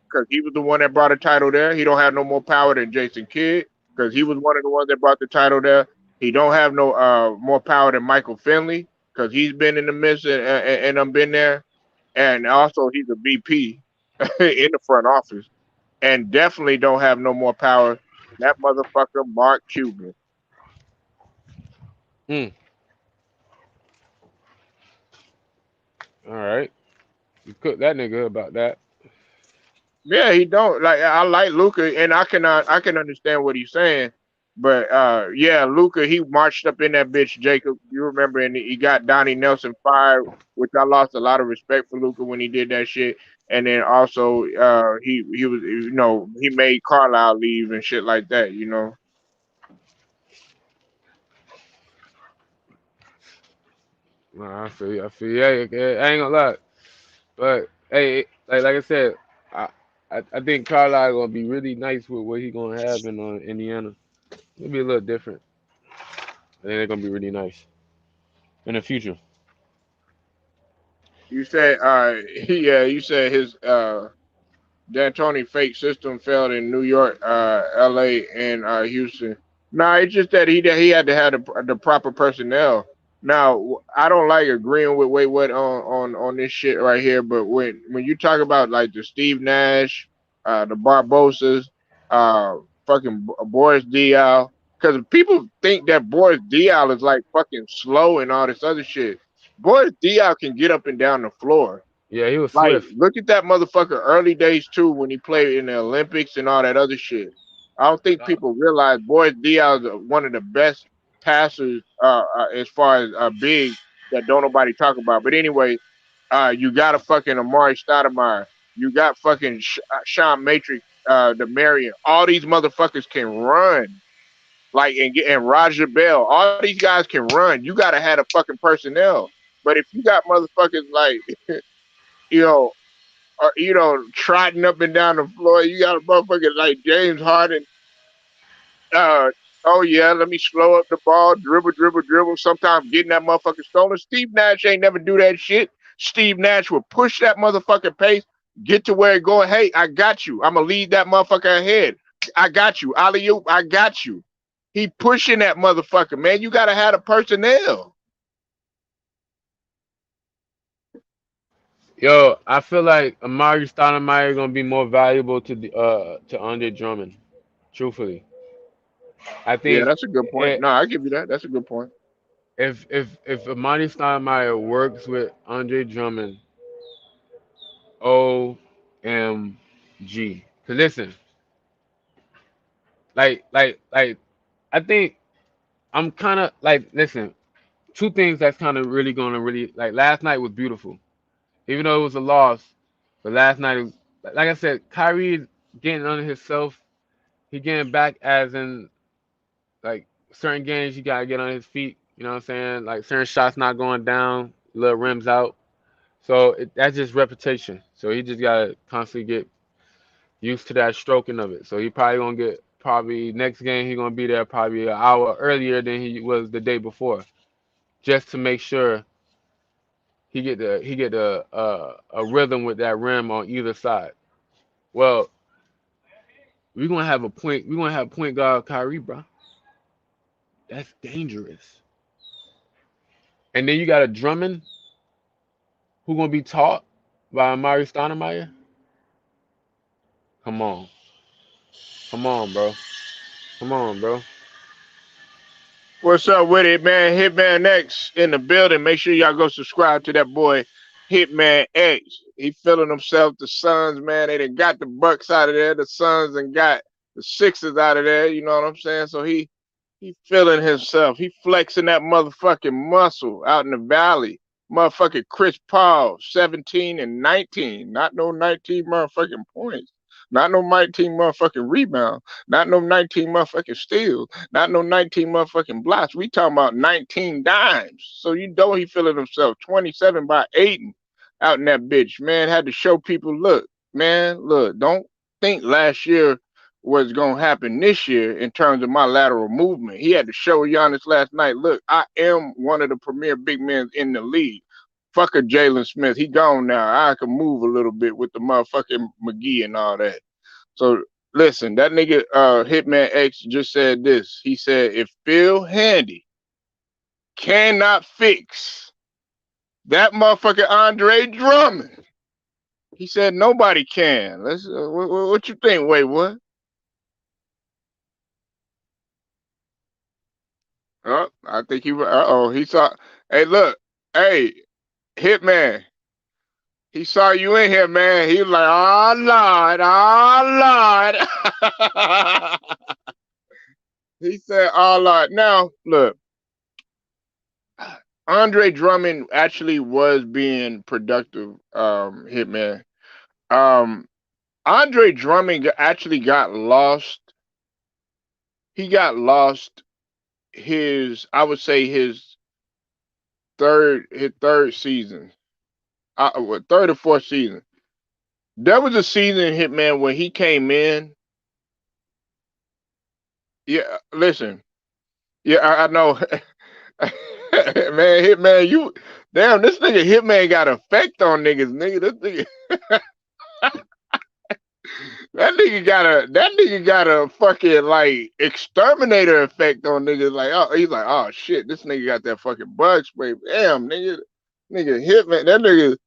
because he was the one that brought a title there. He don't have no more power than Jason Kidd because he was one of the ones that brought the title there. He don't have no more power than Michael Finley because he's been in the midst and I've been there. And also he's a VP in the front office, and definitely don't have no more power than that motherfucker Mark Cuban. Mm. All right. You cook that nigga about that. Yeah, he don't like. I like Luca, and I can understand what he's saying, but yeah, Luca, he marched up in that bitch. Jacob, you remember, and he got Donnie Nelson fired, which I lost a lot of respect for Luca when he did that shit. And then also, he was, he made Carlisle leave and shit like that. Nah, I feel you. I feel you. Yeah, yeah, I ain't gonna lie. But hey, like I said, I I think Carlisle gonna be really nice with what he gonna have in Indiana. It'll be a little different. I think they're gonna be really nice in the future. You said, yeah, you said his D'Antoni fake system failed in New York, L.A., and Houston. No, it's just that he had to have the proper personnel. Now, I don't like agreeing with Wait What on this shit right here, but when you talk about like the Steve Nash, the Barbosas, uh, fucking Boris Diaw, because people think that Boris Diaw is like fucking slow and all this other shit. Boris Diaw can get up and down the floor. Yeah, he was Like, swift. look at that motherfucker early days too when he played in the Olympics and all that other shit. I don't think people realize Boris Diaw is one of the best passers as far as big that don't nobody talk about. But anyway, you got a fucking Amari Stoudemire. You got fucking Sean Matrix, the Marion. All these motherfuckers can run. Like, and Roger Bell. All these guys can run. You gotta have the fucking personnel. But if you got motherfuckers like you know trotting up and down the floor. You got a motherfucker like James Harden. Uh, oh yeah, let me slow up the ball, dribble, dribble, dribble. Sometimes getting that motherfucker stolen. Steve Nash ain't never do that shit. Steve Nash will push that motherfucking pace, get to where it going. Hey, I got you. I'm gonna lead that motherfucker ahead. I got you, alley oop. I got you. He pushing that motherfucker, man. You gotta have the personnel. Yo, I feel like Amari Stoudemire gonna be more valuable to Andre Drummond. Truthfully, I Yeah, think that's a good point. eh, No, I give you that. That's a good point. if Amari Stoudemire works with Andre Drummond, OMG. Cause listen, like I think I'm kind of like listen. Two things that's kind of really gonna really like. Last night was beautiful, even though it was a loss. But last night, like I said, Kyrie is getting under himself. He getting back as in like certain games you gotta get on his feet. You know what I'm saying? Like certain shots not going down, little rims out. So that's just repetition. So he just gotta constantly get used to that stroking of it. So he probably gonna get probably next game he gonna be there probably an hour earlier than he was the day before, just to make sure he get the a rhythm with that rim on either side. Well, we're gonna have point guard Kyrie, bro. That's dangerous. And then you got a Drummond who gonna be taught by Amari Stoudemire. Come on. Come on, bro. Come on, bro. What's up with it, man? Hitman X in the building. Make sure y'all go subscribe to that boy Hitman X. He feeling himself. The Suns, man, they done got the Bucks out of there. The Suns and got the Sixers out of there. You know what I'm saying? So he feeling himself. He flexing that motherfucking muscle out in the valley. Motherfucking Chris Paul, 17 and 19. Not no 19 motherfucking points. Not no 19 motherfucking rebound. Not no 19 motherfucking steals. Not no 19 motherfucking blocks. We talking about 19 dimes. So you know he feeling himself. 27 by Aiden out in that bitch. Man, had to show people, look, man, look, don't think last year what's going to happen this year in terms of my lateral movement. He had to show Giannis last night, look, I am one of the premier big men in the league. Fuck a Jalen Smith. He gone now. I can move a little bit with the motherfucking McGee and all that. So listen, that nigga Hitman X just said this. He said, if Phil Handy cannot fix that motherfucker Andre Drummond, he said nobody can. Let's what you think? Wait, what? Oh, I think he. He saw. Hey, look. Hey, Hitman. He saw you in here, man. He was like, "Oh Lord, oh Lord." He said, "Oh Lord." Now, look. Andre Drummond actually was being productive. Hitman. Um, Andre Drummond actually got lost. He got lost. I would say his third season. What, third or fourth season. There was a season, Hitman, when he came in. Yeah, listen. Yeah, I know. Man, Hitman, you damn this nigga Hitman got effect on niggas, nigga. This nigga, that nigga got a fucking like exterminator effect on niggas. Like, oh, he's like, oh shit, this nigga got that fucking bug spray. Damn, nigga Hitman, that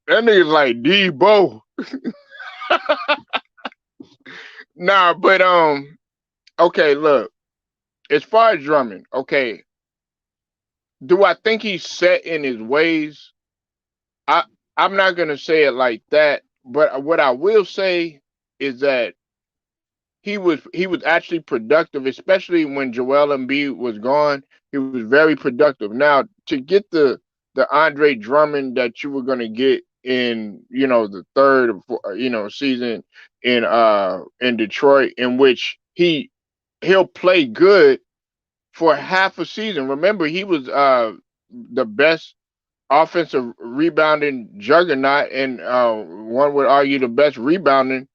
nigga's like Debo. Nah, but okay, look. As far as Drummond, okay, do I think he's set in his ways? I I'm not gonna say it like that, but what I will say is that he was actually productive, especially when Joel Embiid was gone. He was very productive. Now to get the Andre Drummond that you were gonna get in the third season in Detroit, in which he'll play good for half a season. Remember, he was the best offensive rebounding juggernaut, and one would argue the best rebounding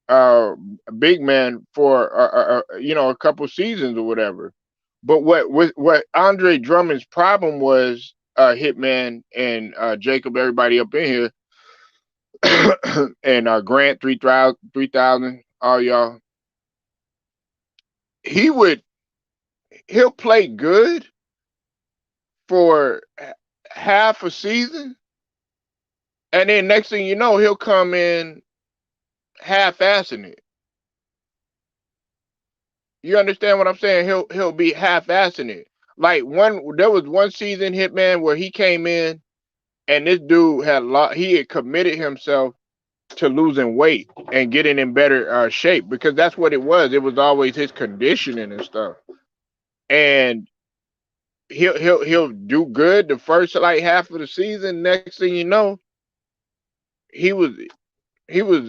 uh, big man for a couple seasons or whatever. But what Andre Drummond's problem was, Hitman and Jacob, everybody up in here, and Grant 3000, all y'all. He would he'll play good for half a season, and then next thing you know, he'll come in half-assing it. You understand what I'm saying? He'll be half-assing it. Like there was one season, Hitman, where he came in and this dude he had committed himself to losing weight and getting in better shape, because that's what it was. It was always his conditioning and stuff. And he'll do good the first like half of the season. Next thing you know, he was he was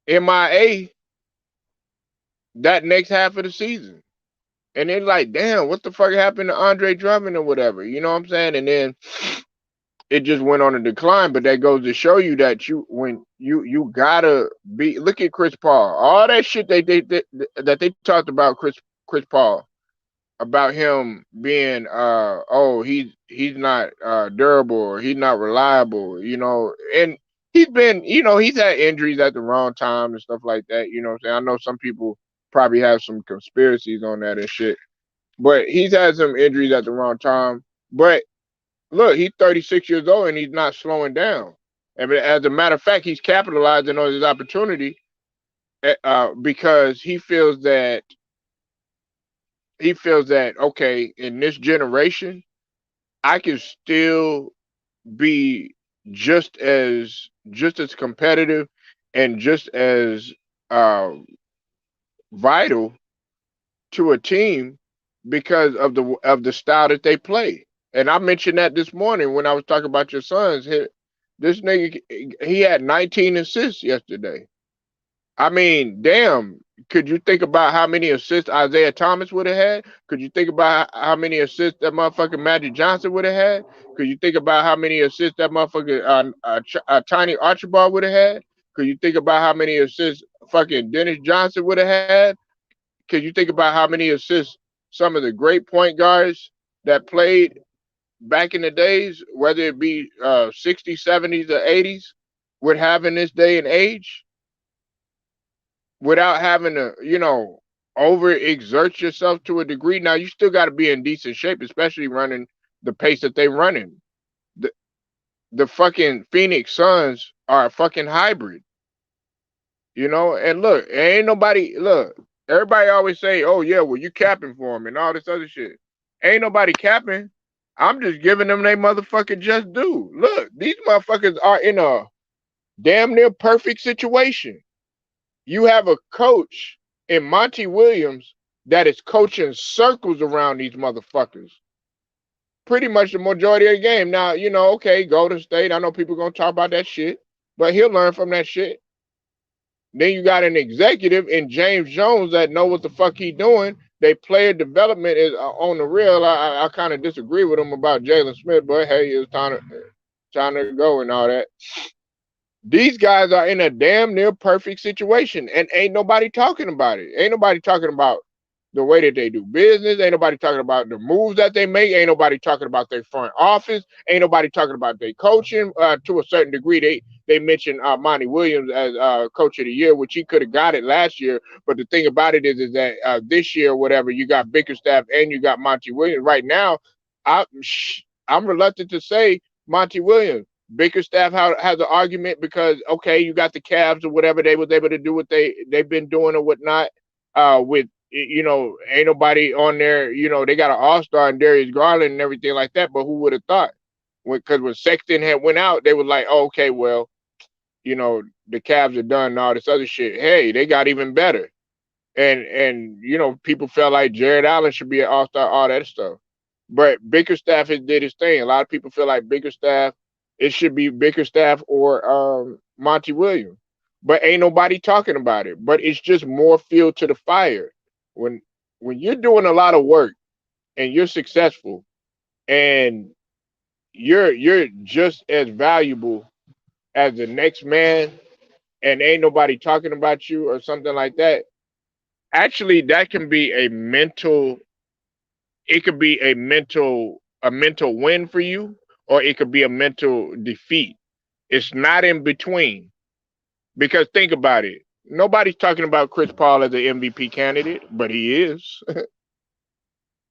MIA that next half of the season. And then like, damn, what the fuck happened to Andre Drummond or whatever? You know what I'm saying? And then it just went on a decline. But that goes to show you that you gotta be. Look at Chris Paul. All that shit that they talked about Chris Paul, about him being he's not durable, or he's not reliable, and he's had injuries at the wrong time and stuff like that. You know what I'm saying? I know some people probably have some conspiracies on that and shit, but he's had some injuries at the wrong time. But look, he's 36 years old and he's not slowing down. And as a matter of fact, he's capitalizing on his opportunity. because he feels that okay, in this generation, I can still be just as competitive and just as uh, vital to a team because of the style that they play. And I mentioned that this morning when I was talking about your sons. This nigga, he had 19 assists yesterday. I mean, damn. Could you think about how many assists Isaiah Thomas would have had? Could you think about how many assists that motherfucking Magic Johnson would have had? Could you think about how many assists that motherfucking Tiny Archibald would have had? Could you think about how many assists fucking Dennis Johnson would have had? Could you think about how many assists some of the great point guards that played back in the days, whether it be 60s, 70s, or 80s, would have in this day and age without having to, overexert yourself to a degree? Now, you still got to be in decent shape, especially running the pace that they running. The, the fucking Phoenix Suns are a fucking hybrid. And look, everybody always say, oh yeah, well, you capping for them and all this other shit. Ain't nobody capping. I'm just giving them they motherfucking just due. Look, these motherfuckers are in a damn near perfect situation. You have a coach in Monty Williams that is coaching circles around these motherfuckers pretty much the majority of the game. Now, okay, Golden State, I know people gonna talk about that shit, but he'll learn from that shit. Then you got an executive in James Jones that know what the fuck he doing. They player development is on the real. I kind of disagree with him about Jalen Smith, but hey, it's time to go and all that. These guys are in a damn near perfect situation, and ain't nobody talking about it. Ain't nobody talking about the way that they do business. Ain't nobody talking about the moves that they make. Ain't nobody talking about their front office. Ain't nobody talking about their coaching. To a certain degree, they mentioned Monty Williams as coach of the year, which he could have got it last year. But the thing about it is that this year, whatever, you got Bickerstaff and you got Monty Williams. Right now, I, I'm reluctant to say Monty Williams. Bickerstaff has an argument because okay, you got the Cavs or whatever, they was able to do what they've been doing or whatnot. With ain't nobody on there. They got an all-star in Darius Garland and everything like that. But who would have thought? Because when Sexton had went out, they were like, oh, okay, well, the Cavs are done and all this other shit. Hey, they got even better. And people felt like Jared Allen should be an all-star, all that stuff. But Bickerstaff did his thing. A lot of people feel like Bickerstaff, it should be Bickerstaff or Monty Williams. But ain't nobody talking about it. But it's just more fuel to the fire. When when you're doing a lot of work and you're successful and you're just as valuable as the next man and ain't nobody talking about you or something like that, actually that can be it could be a mental win for you, or it could be a mental defeat. It's not in between. Because think about it. Nobody's talking about Chris Paul as an MVP candidate, but he is.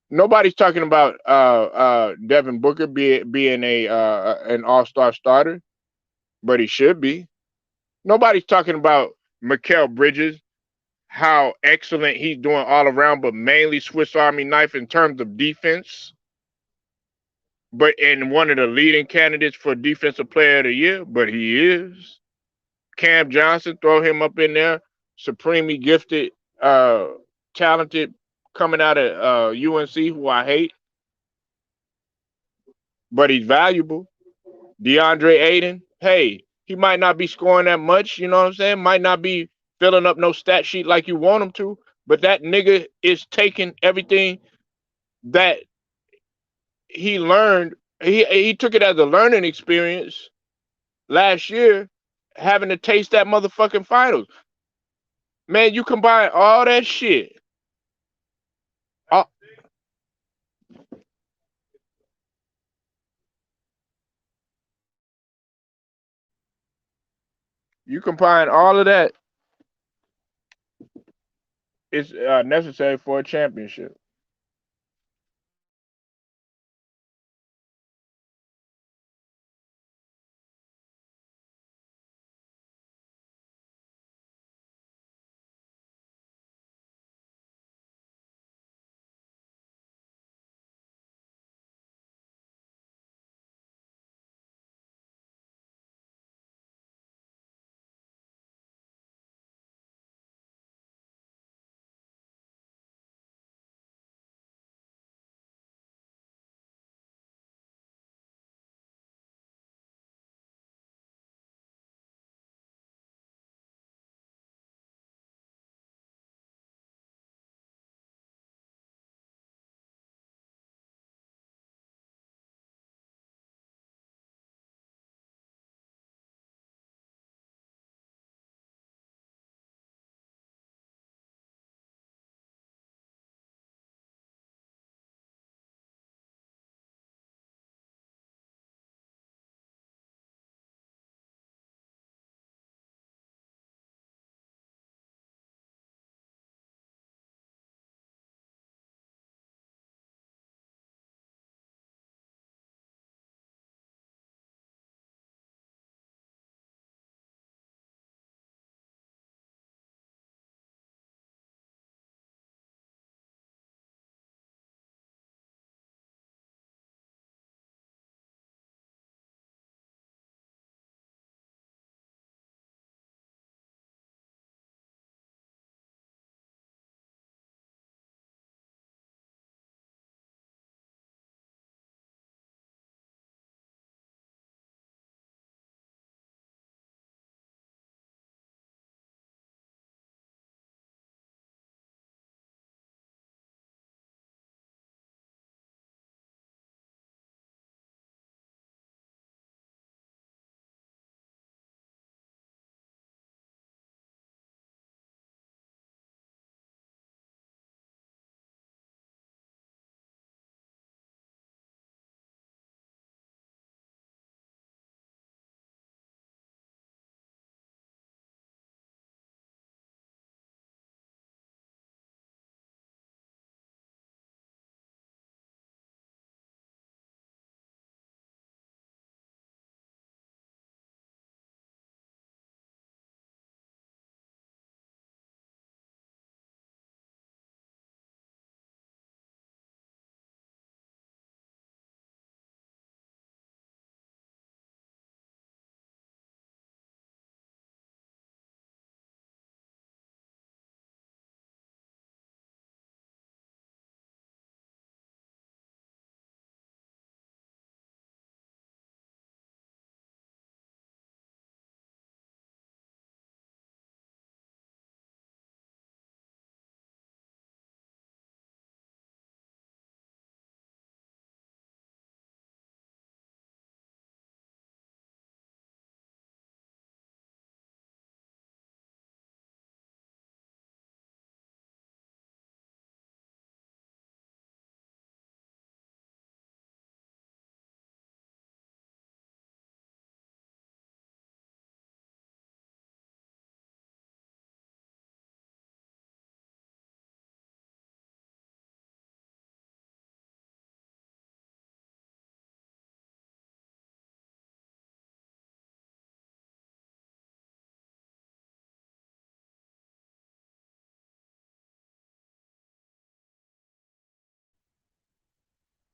Nobody's talking about Devin Booker being an all-star starter, but he should be. Nobody's talking about Mikal Bridges, how excellent he's doing all around, but mainly Swiss Army knife in terms of defense. But in one of the leading candidates for defensive player of the year, but he is. Cam Johnson, throw him up in there, supremely gifted, uh, talented, coming out of UNC, who I hate, but he's valuable. DeAndre Ayton, hey, he might not be scoring that much, you know what I'm saying? Might not be filling up no stat sheet like you want him to, but that nigga is taking everything that he learned. He took it as a learning experience last year, having to taste that motherfucking finals. Man, you combine all that shit. all- you combine all of that, it's necessary for a championship.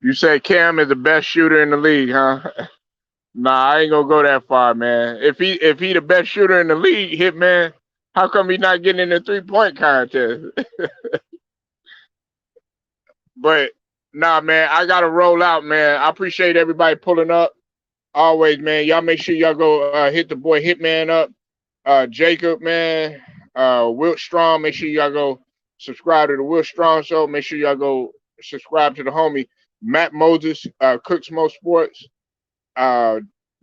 You say Cam is the best shooter in the league, huh? Nah, I ain't gonna go that far, man. If he the best shooter in the league, Hitman, how come he not getting in the 3-point contest? But nah, man, I gotta roll out, man. I appreciate everybody pulling up. Always, man. Y'all make sure y'all go hit the boy Hitman up. Jacob, man. Wilt Strong. Make sure y'all go subscribe to the Wilt Strong Show. Make sure y'all go subscribe to the homie Matt Moses, Cooks Mo Sports.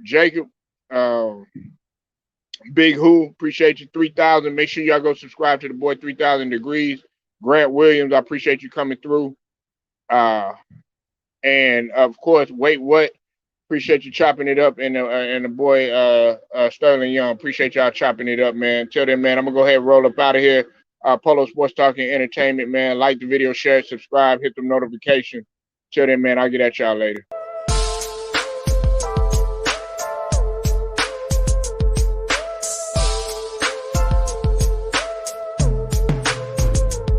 Jacob, um, Big Who, appreciate you 3,000. Make sure y'all go subscribe to the boy 3,000 Degrees. Grant Williams, I appreciate you coming through. And of course, Wait What, appreciate you chopping it up. And the boy Sterling Young, appreciate y'all chopping it up, man. Till then, man, I'm gonna go ahead and roll up out of here. Polo Sports Talking Entertainment, man. Like the video, share, subscribe, hit the notification. Till then, man, I'll get at y'all later.